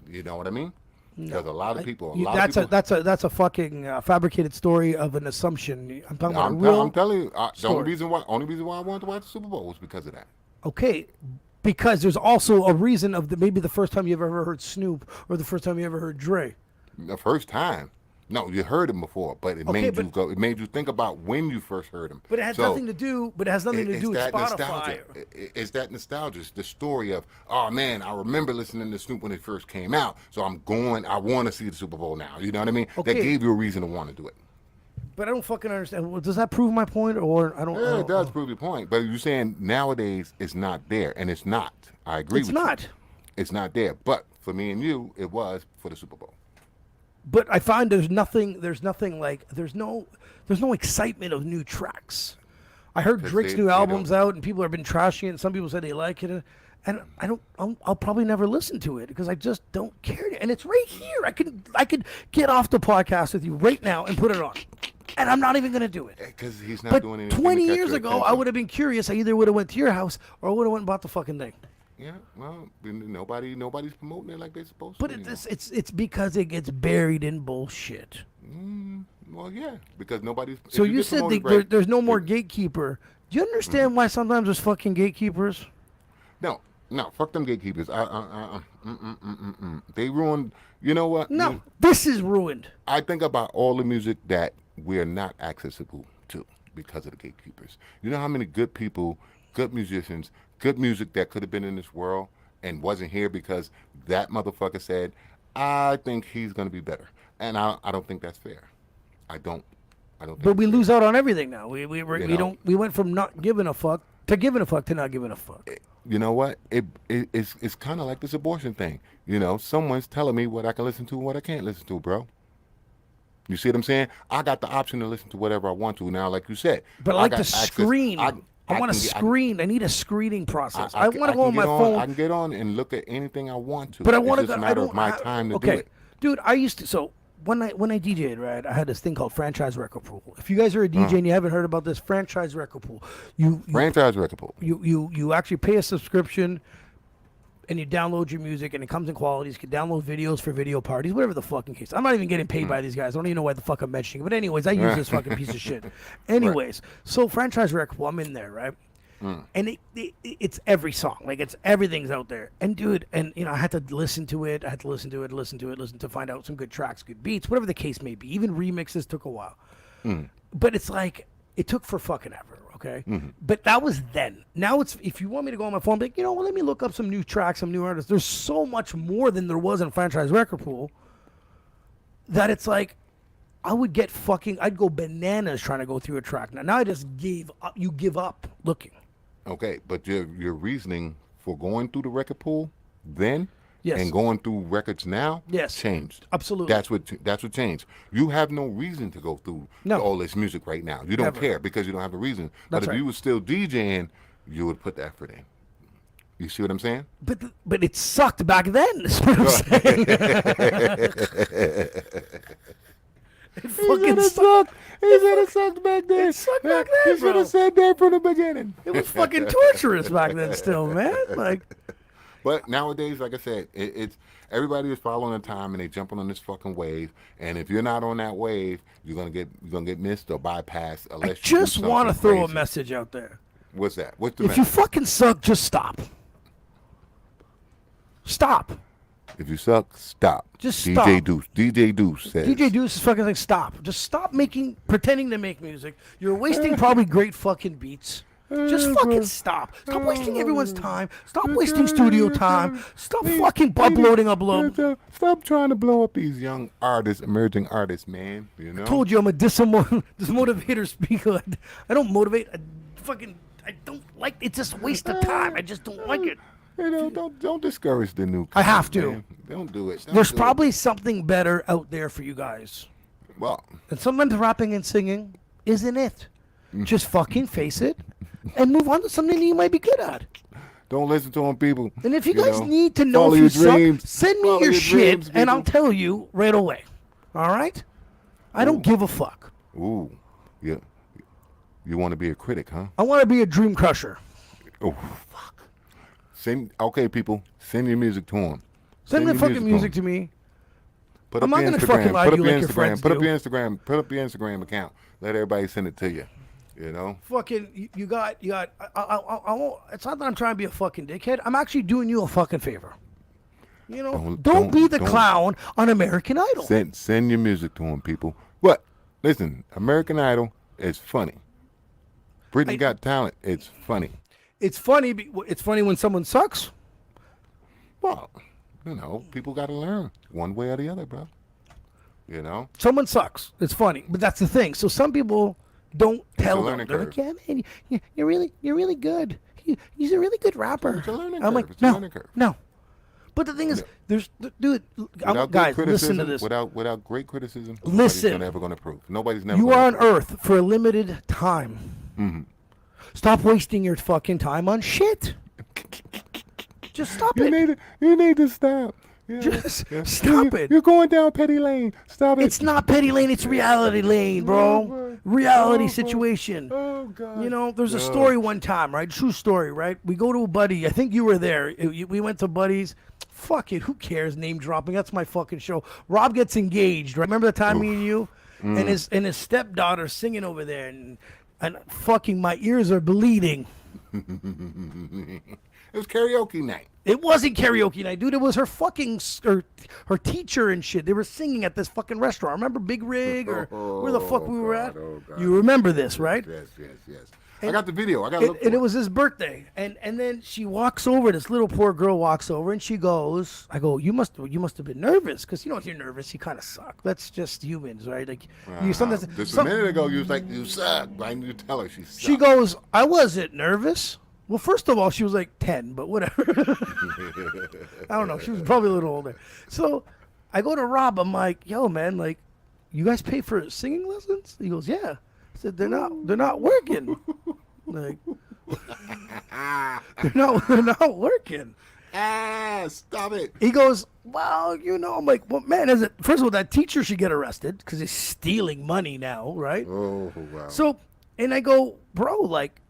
You know what I mean? Because a lot of people. That's a fucking fabricated story of an assumption. I'm talking about I'm telling you, the only reason why I wanted to watch the Super Bowl was because of that. Okay, because there's also a reason of maybe the first time you've ever heard Snoop or the first time you ever heard Dre. The first time. No, you heard him before, but it made you go. It made you think about when you first heard him. But it has nothing to do. But it has nothing to do with Spotify. It's that nostalgia. It's the story of, oh man, I remember listening to Snoop when it first came out. So I want to see the Super Bowl now. You know what I mean? Okay. That gave you a reason to want to do it. But I don't fucking understand. Well, does that prove my point, or I don't? Yeah, it does prove your point. But you're saying nowadays it's not there, and it's not. I agree. It's not. It's not there. But for me and you, it was for the Super Bowl. But I find there's no excitement of new tracks. I heard 'Cause Drake's they new album's don't- out, and people have been trashing it. And some people said they like it, and I'll probably never listen to it because I just don't care. And it's right here. I could get off the podcast with you right now and put it on, and I'm not even gonna do it. Because he's not But doing anything. 20 to catch years your ago, I attention. would have been curious. I either would have went to your house or I would have went and bought the fucking thing. Yeah, well, nobody's promoting it like they're supposed But to. anymore. it's because it gets buried in bullshit. Well, yeah, because nobody's. So if you get said promoted right- there's no more gatekeeper. Do you understand why sometimes there's fucking gatekeepers? No, fuck them gatekeepers. They ruined. You know what? No, this is ruined. I think about all the music that we're not accessible to because of the gatekeepers. You know how many good people, good musicians, good music that could have been in this world and wasn't here because that motherfucker said, I think he's going to be better. And I don't think that's fair. I don't think But we it's lose out on everything now. We know. don't. We went from not giving a fuck to giving a fuck to not giving a fuck. you know what? It's kind of like this abortion thing. You know, someone's telling me what I can listen to and what I can't listen to, bro. You see what I'm saying? I got the option to listen to whatever I want to now, like you said. But I like got to access- screen. I want to can get- screen. I need a screening process. I want to go on can my get phone. I can get on and look at anything I want to. But I want to It's just go. a matter of my time to do it. Dude. I used to. So when I DJ'd, right, I had this thing called franchise record pool. If you guys are a DJ and you haven't heard about this, franchise record pool, you Franchise record pool. you actually pay a subscription. And you download your music, and it comes in qualities. You can download videos for video parties, whatever the fucking case. I'm not even getting paid by these guys. I don't even know why the fuck I'm mentioning it. But anyways, I use this fucking piece of shit. Anyways, so franchise record pool, I'm in there, right? And it's every song, like it's everything's out there. And dude, and you know, I had to listen to it. I had to listen to find out some good tracks, good beats, whatever the case may be. Even remixes took a while. But it's like it took for fucking ever. Okay, but that was then. Now it's if you want me to go on my phone, be like, you know, well, let me look up some new tracks, some new artists. There's so much more than there was in franchise record pool that it's like I'd go bananas trying to go through a track. Now I just gave up. You give up looking. Okay, but your reasoning for going through the record pool then Yes. and going through records now Yes. changed. Absolutely. That's what changed. You have no reason to go through No. all this music right now. You don't Never. care because you don't have a reason. But That's if right. you were still DJing, you would put the effort in. You see what I'm saying? But it sucked back then. Is what I'm saying. It fucking sucked. He said it sucked back then. It sucked back then, He should bro. have said that from the beginning. It was fucking torturous back then, still, man. Like, But nowadays, like I said, it's everybody is following the time and they jumping on this fucking wave. And if you're not on that wave, you're gonna get missed or bypassed. Unless I you just do want to something throw a crazy. message out there. What's that? What's the If you message? fucking suck, just stop. Stop. If you suck, stop. Just DJ stop. Deuce. DJ Deuce says. DJ Deuce is fucking like, stop. Just stop pretending to make music. You're wasting probably great fucking beats. Just fucking stop. Stop wasting everyone's time. Stop wasting studio time. Stop fucking uploading. Stop trying to blow up these young artists, emerging artists, man. You know. Told you I'm a dismotivator speaker. I don't motivate. I don't like it's just a waste of time. I just don't like it. You know, don't discourage the new. I have kids, to. man. Don't do it. Don't There's do it. probably something better out there for you guys. Well, And sometimes rapping and singing isn't it. Just fucking face it and move on to something that you might be good at. don't listen to them, people. And if you guys know. need to know Follow if you your suck, dreams. send me Follow your your shit dreams, and I'll people. tell you right away. All right? I don't give a fuck. Ooh, yeah. You want to be a critic, huh? I want to be a dream crusher. Oh, fuck. Okay, people, send your music to them. Send the your fucking music to to me. Put I'm up not your gonna Instagram. fucking lie Put to up you your like your Instagram. friends Put up do. your Instagram. Put up your Instagram account. Let everybody send it to you. You know. Fucking, you got. I won't. It's not that I'm trying to be a fucking dickhead. I'm actually doing you a fucking favor. You know, don't be the don't- clown on American Idol. Send your music to them, people. But listen, American Idol is funny. Britain Got Talent. It's funny. It's funny. It's funny when someone sucks. Well, you know, people got to learn one way or the other, bro. You know. Someone sucks. It's funny, but that's the thing. So some people don't tell them. learning They're curve. like, yeah, man, you're really good. He's a really good rapper. It's a learning I'm curve. like, It's a no, learning curve. no. But the thing is, there's, dude, Without guys, good listen to criticism, this. without great criticism, Listen. nobody's ever going to prove. Nobody's never. You gonna are on prove. Earth for a limited time. Mm-hmm. Stop wasting your fucking time on shit. Just stop You it. need to stop. Yeah, Just stop it. You're going down petty lane. Stop it. It's not petty lane, it's reality lane, bro. Reality situation. Oh God. You know, there's a story one time, right? True story, right? We go to a buddy. I think you were there. We went to Buddy's. Fuck it. Who cares? Name dropping. That's my fucking show. Rob gets engaged, right? Remember the time me and you? And his stepdaughter singing over there. And fucking my ears are bleeding. It was karaoke night. It wasn't karaoke night, dude. It was her fucking her teacher and shit. They were singing at this fucking restaurant. Remember Big Rig or where the fuck we were at? God. You remember this, right? Yes. I got the video. I got to look for And it was his birthday. And then she walks over. This little poor girl walks over and she goes, I go, you must have been nervous because if you're nervous, you kind of suck. That's just humans, right? Like you sometimes. Just a minute ago, you was like, you suck. I need to tell her she sucked. She goes, I wasn't nervous. Well, first of all, she was like 10, but whatever. I don't know. She was probably a little older. So I go to Rob. I'm like, yo, man, like, you guys pay for singing lessons? He goes, yeah. I said, they're not working. Like, they're not working. Stop it. He goes, well, I'm like, well, man, first of all, that teacher should get arrested because he's stealing money now, right? Oh, wow. So, and I go, bro, like,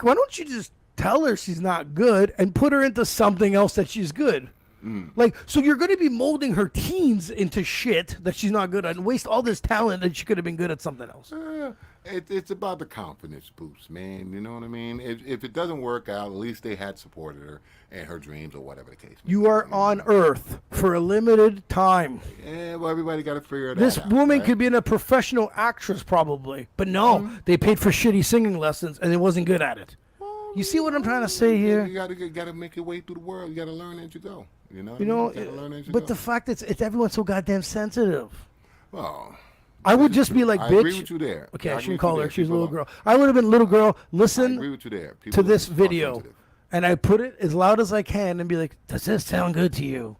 why don't you just tell her she's not good and put her into something else that she's good? Like, so you're going to be molding her teens into shit that she's not good at and waste all this talent that she could have been good at something else. It's about the confidence boost, man. You know what I mean? If it doesn't work out, at least they had supported her and her dreams or whatever the case may You are on Earth for a limited time. Yeah, well, everybody got to figure it out. This woman right? could be a professional actress probably, but no, they paid for shitty singing lessons and they wasn't good at it. You see what I'm trying to say here? You gotta make your way through the world. You gotta learn as you go. You know. You gotta learn as you but go. the fact it's everyone's so goddamn sensitive. Well, I would just be like, I bitch. agree with you there. Okay, I agree shouldn't with you call her. there. She's a People little are- girl. I would have been little girl. I Listen agree with you there. to People this are video, sensitive. and I put it as loud as I can and be like, "Does this sound good to you?"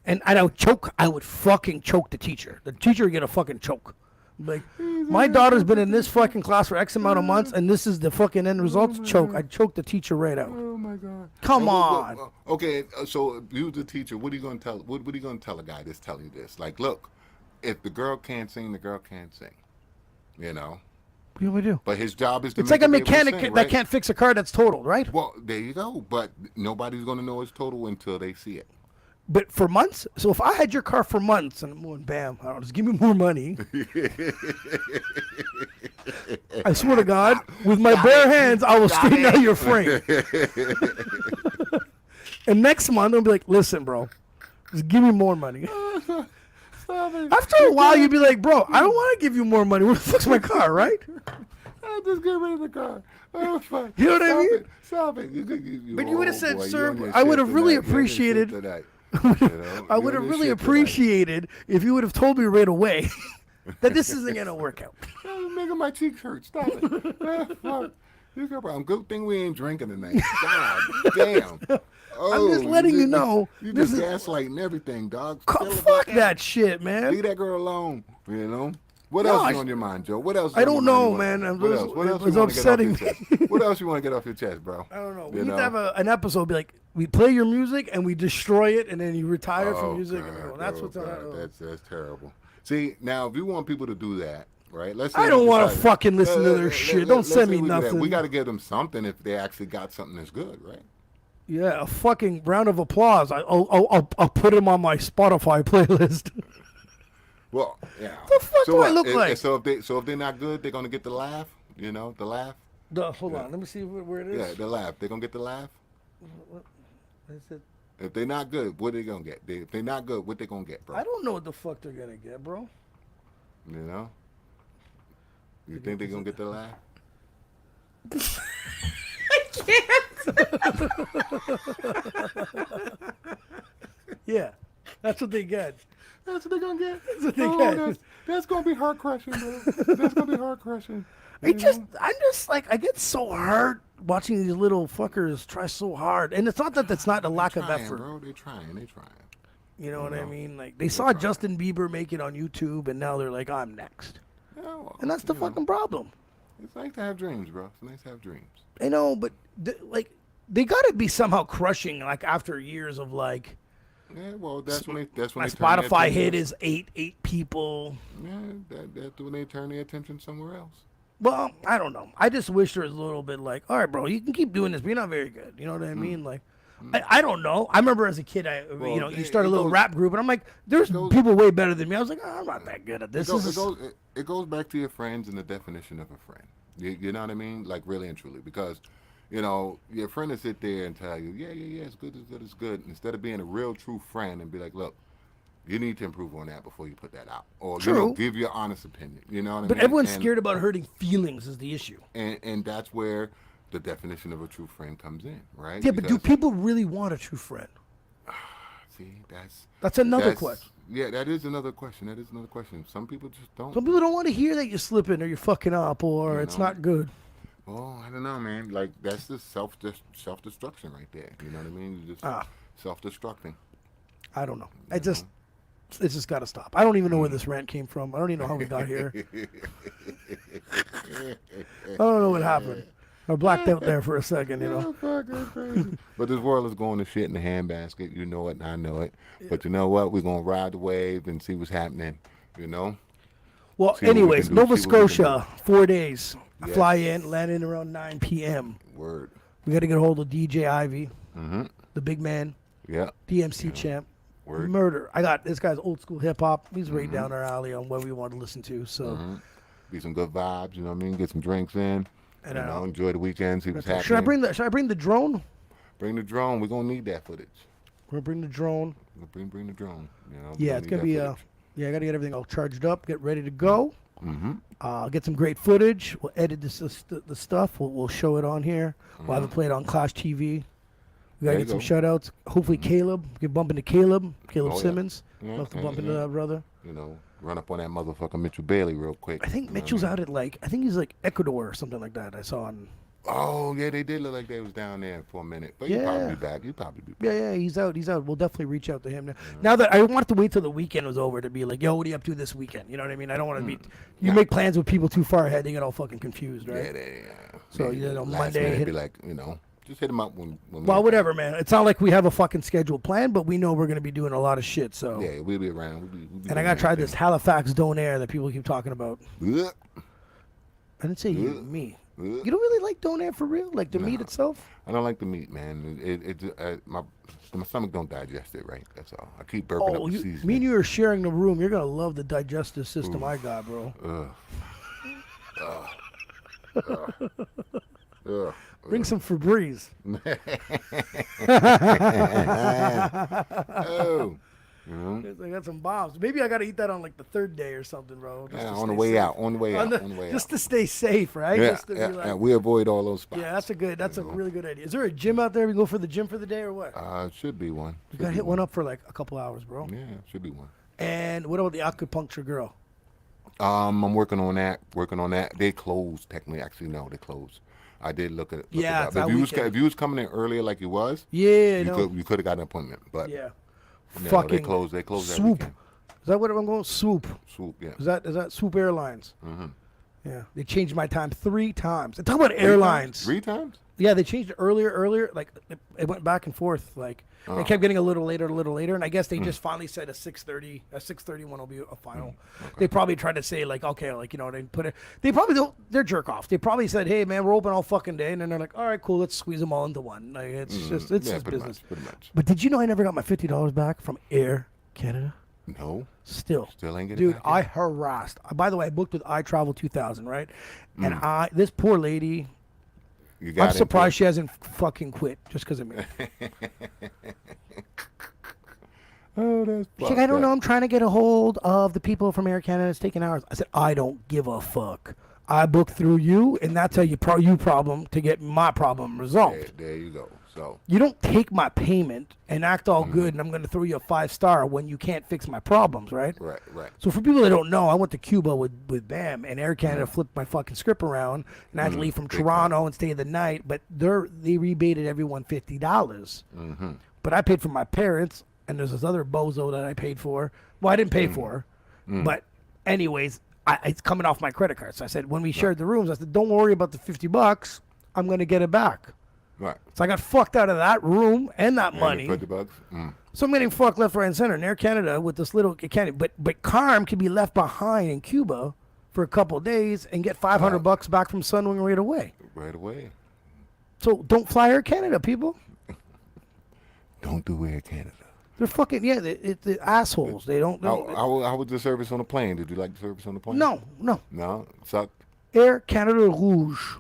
And I would choke. I would fucking choke the teacher. The teacher would get a fucking choke. Like, my daughter's been in this fucking class for X amount of months, and this is the fucking end results. Choke. I'd choke the teacher right out. Oh my God! Come on. Okay, so you the teacher. What are you gonna tell? What are you gonna tell a guy that's telling you this? Like, look, if the girl can't sing, the girl can't sing. You know. What do we do? But his job is to. It's make like a her be able to mechanic sing, that right? can't fix a car that's totaled, right? Well, there you go. But nobody's gonna know it's total until they see it. But for months? So if I had your car for months and I'm going, bam, I don't know, just give me more money. I swear to God, with my bare hands, I will straighten out your frame. And next month, I'll be like, listen, bro, just give me more money. After a while, you'd be like, bro, I don't want to give you more money. We're going to fix my car, right? Just get rid of the car. Oh, fine. You know what I Stop mean? it. Stop it. But you would have said, boy, sir, you on your I would shit have really tonight. You on your shit appreciated. tonight. I would have really appreciated if you would have told me right away that this isn't going to work out. Oh, making my cheeks hurt. Stop it. Fuck. You got a problem. Good thing we ain't drinking tonight. God damn. Oh, I'm just letting you know. You This just is gaslighting everything, dog. fuck that shit, man. Leave that girl alone. You know. What No, else is I- on your mind, Joe? What else? is I on don't your know, mind? man. What else? What It else was you want to get off your upsetting chest? What else you want to get off your chest, bro? I don't know. We You need know? to have an episode be like, we play your music and we destroy it and then you retire from music. And that's what's on that. That's terrible. See, now if you want people to do that, right? Let's. I say don't we want to decide- fucking listen to their shit. Don't let's send say me we do that. nothing. We got to give them something if they actually got something that's good, right? Yeah, a fucking round of applause. I'll put him on my Spotify playlist. Well, yeah. The fuck do I look If- like? So if they're not good, they're gonna get the laugh. You know, the laugh. Hold on, let me see where it is. Yeah, the laugh. They're gonna get the laugh. Is it? If they're not good, what are they gonna get? If they're not good, what they gonna get, bro? I don't know what the fuck they're gonna get, bro. You know. You think they're gonna get the laugh? Yeah, that's what they get. That's what they're gonna get. That's what they get. That's gonna be heart crushing, bro. That's gonna be heart crushing. I'm just like, I get so hurt watching these little fuckers try so hard, and it's not that that's not a lack of Trying, effort. bro. They trying. You know what I mean? Like they saw Justin Bieber make it on YouTube, and now they're like, I'm next, Yeah, well, and that's the fucking problem. It's nice to have dreams, bro. It's nice to have dreams. I know, but like they gotta be somehow crushing. Like after years of like, Yeah, well, that's when they my turn their Spotify hit attention- is eight people. Yeah, that's when they turn their attention somewhere else. Well, I don't know. I just wish there was a little bit like, all right, bro, you can keep doing this, but you're not very good. You know what I mean? Like, I don't know. I remember as a kid, you start a little rap group, and I'm like, there's people way better than me. I was like, I'm not that good at this. It goes back to your friends and the definition of a friend. You know what I mean? Like, really and truly. Because, your friend will sit there and tell you, yeah, it's good, it's good. Instead of being a real, true friend and be like, look, you need to improve on that before you put that out. Or, True. give your honest opinion. You know what I mean? But everyone's scared about hurting feelings is the issue. And that's where the definition of a true friend comes in, right? Yeah, but do people really want a true friend? See, That's another question. Yeah, that is another question. Some people just don't. Some people don't want to hear that you're slipping or you're fucking up or it's not good. Oh, I don't know, man. Like, that's just self-destruction right there. You know what I mean? You're just self-destructing. I don't know. It's just got to stop. I don't even know where this rant came from. I don't even know how we got here. I don't know what happened. I blacked out there for a second, But this world is going to shit in the handbasket. You know it, and I know it. But you know what? We're going to ride the wave and see what's happening, Well, See what we anyways, can do, Nova see what we can Scotia, 4 days. I Yes. fly in, land in around 9 p.m. Word. We got to get a hold of DJ Ivy, Mm-hmm. the big man, Yeah. DMC champ. Word. Murder. I got this guy's old school hip hop. He's right down our alley on what we want to listen to. So, Be some good vibes, you know what I mean? Get some drinks in. And, Enjoy the weekend, see what's happening. should I bring the drone? Bring the drone. We're going to need that footage. We're gonna bring the drone. Bring the drone. Yeah, it's gonna be I gotta get everything all charged up, get ready to go. Mm-hmm. Get some great footage. We'll edit the stuff. We'll show it on here. We'll have it played on Clash TV. We gotta There get some you shout outs. Hopefully Caleb. We can bump into Caleb Oh, yeah. Simmons. Yeah, Love to yeah, bump into yeah. that brother. Run up on that motherfucker Mitchell Bailey real quick. I think Mitchell's out at I think he's Ecuador or something like that. I saw on. Oh, yeah, they did look like they was down there for a minute. But you'll probably be back. Yeah, he's out. We'll definitely reach out to him now. Now that I wanted to wait till the weekend was over to be like, yo, what are you up to this weekend? You know what I mean? I don't want to be. You make plans with people too far ahead, they get all fucking confused, right? Yeah. So, last Monday. minute, be like, just hit them up when Well, whatever, man. It's not like we have a fucking scheduled plan, but we know we're gonna be doing a lot of shit. So. Yeah, we'll be around. We'll be And I gotta try this Halifax Donair that people keep talking about. Ugh. I didn't say you, me. Ugh. You don't really like Donair for real, like the meat itself. I don't like the meat, man. My stomach don't digest it right. That's all. I keep burping up the seasoning. Me and you are sharing the room. You're gonna love the digestive system I got, bro. Ugh. Bring some Febreze. Oh. I got some bombs. Maybe I gotta eat that on the third day or something, bro. Yeah, on the way out. On the way out. Just to stay safe, right? Yeah, Just to be yeah, we avoid all those spots. Yeah, that's a really good idea. Is there a gym out there? We go for the gym for the day or what? Should be one. We gotta hit one up for a couple hours, bro. Yeah, should be one. And what about the acupuncture girl? I'm working on that. They closed technically. Actually, no, they closed. I did look at it. Yeah, it's But our if you was coming in earlier like you was, Yeah, you could have got an appointment. But yeah. no, Fucking they closed. They closed that Swoop. weekend. Is that what I'm going? Swoop. Swoop, yeah. Is that Swoop Airlines? Mm-hmm. Yeah, they changed my time 3 times. And talk about airlines. 3 times? Yeah, they changed it earlier. Like it went back and forth. Like Oh. it kept getting a little later, and I guess they just finally said a 6:30. A 6:30 one will be a final. Okay. They probably tried to say okay, they put it. They probably don't. They're jerk off. They probably said, hey man, we're open all fucking day, and then they're like, all right, cool, let's squeeze them all into one. Like it's just pretty business. Pretty much. But did you know I never got my $50 back from Air Canada? No. Still ain't getting dude, it back I yet? harassed. By the way, I booked with iTravel 2000, right? And this poor lady. You I'm got surprised she hasn't fucking quit just because of me. Oh, that's She's like, I don't know. I'm trying to get a hold of the people from Air Canada. It's taking hours. I said, I don't give a fuck. I booked through you, and that's how you problem to get my problem resolved. There you go. So you don't take my payment and act all good, and I'm going to throw you a 5-star when you can't fix my problems, right? right. So for people that don't know, I went to Cuba with Bam, and Air Canada flipped my fucking script around, and I had to leave from Toronto and stay the night, but they rebated everyone $50. But I paid for my parents, and there's this other bozo that I paid for. Well, I didn't pay for, but anyways, it's coming off my credit card. So I said, when we shared the rooms, I said, don't worry about the $50. I'm going to get it back. Right. So I got fucked out of that room and that And money. $50. So I'm getting fucked left, right, and center. And Air Canada with this little but Carm can be left behind in Cuba for a couple of days and get $500 back from Sunwing right away. Right away. So don't fly Air Canada, people. Don't do Air Canada. They're fucking they're assholes. They don't. How was the service on the plane? Did you like the service on the plane? No. No? Sucked? Air Canada Rouge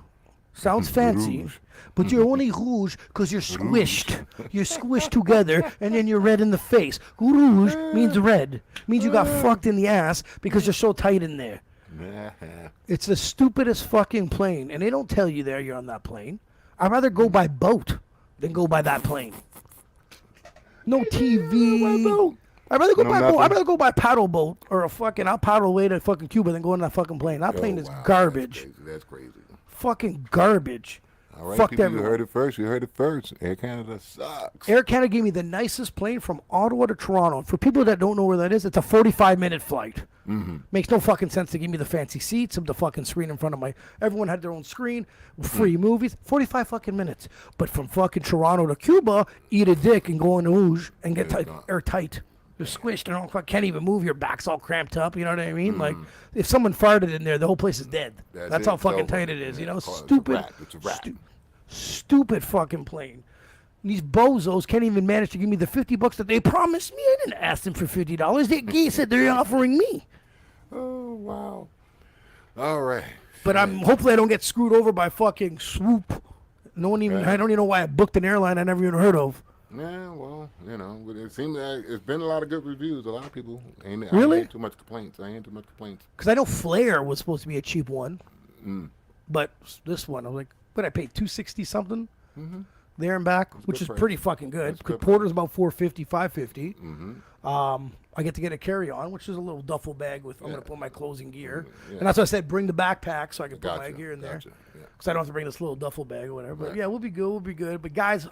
sounds fancy. Rouge. But you're only rouge because you're squished. You're squished together, and then you're red in the face. Rouge means red. Means you got fucked in the ass because you're so tight in there. It's the stupidest fucking plane, and they don't tell you there you're on that plane. I'd rather go by boat than go by that plane. No TV. I'd rather go by boat. I'd rather go by paddle boat or I'll paddle away to fucking Cuba than go on that fucking plane. That plane is garbage. That's crazy. Fucking garbage. All right, Fucked people, everyone. you heard it first. Air Canada sucks. Air Canada gave me the nicest plane from Ottawa to Toronto. For people that don't know where that is, it's a 45-minute flight. Makes no fucking sense to give me the fancy seats, the fucking screen in front of everyone had their own screen, free movies, 45 fucking minutes. But from fucking Toronto to Cuba, eat a dick and go in Rouge and get airtight. You're squished and can't even move. Your back's all cramped up. You know what I mean? Like, if someone farted in there, the whole place is dead. That's how fucking tight it is. You know, stupid. It's a wrap. Stupid fucking plane. And these bozos can't even manage to give me the $50 that they promised me. I didn't ask them for $50. They said they're offering me. Oh, wow. All right. But hopefully I don't get screwed over by fucking Swoop. I don't even know why I booked an airline I never even heard of. Yeah, well, it seems like it's been a lot of good reviews. A lot of people ain't Really? I ain't too much complaints. Because I know Flair was supposed to be a cheap one. But this one, I was like, what, I paid $260 something there and back, which is pretty fucking good. Because Porter's about $450, $550. I get to get a carry-on, which is a little duffel bag with, I'm going to put my clothes and gear. And that's why I said bring the backpack so I can put my gear in there. Because I don't have to bring this little duffel bag or whatever. But yeah, we'll be good. But guys,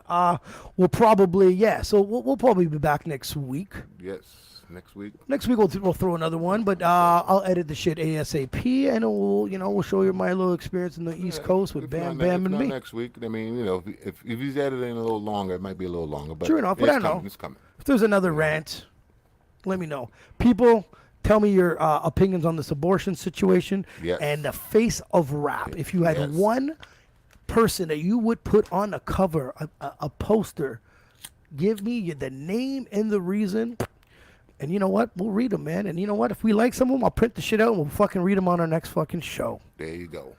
we'll probably, so we'll probably be back next week. Yes, next week. Next week we'll throw another one, but I'll edit the shit ASAP, and we'll show you my little experience in the East Coast with Bam and me. Next week. I mean, if he's editing a little longer, it might be a little longer. But sure enough, but I know it's coming. If there's another rant, let me know. People, tell me your opinions on this abortion situation and the face of rap. If you had one person that you would put on a cover, a poster, give me the name and the reason. And you know what? We'll read them, man. And you know what? If we like some of them, I'll print the shit out and we'll fucking read them on our next fucking show. There you go.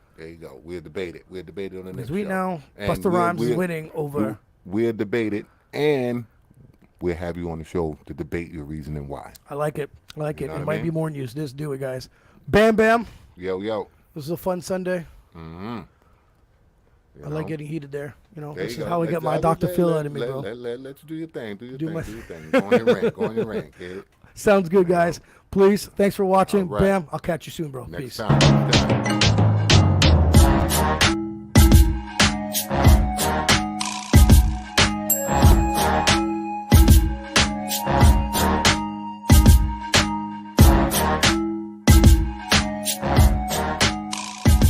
We'll debate it. We'll debate it on the next show. Because now, Busta Rhymes is winning over. We'll debate it, and we'll have you on the show to debate your reason and why. I like it. It might be more news. Just do it, guys. Bam. Yo. This is a fun Sunday. I like getting heated there. This is how I get my Dr. Phil out of me, bro. Let's do your thing. Do your thing. Go on your rank, kid. Sounds good, guys. Please, thanks for watching. Right. Bam. I'll catch you soon, bro. Next Peace. time.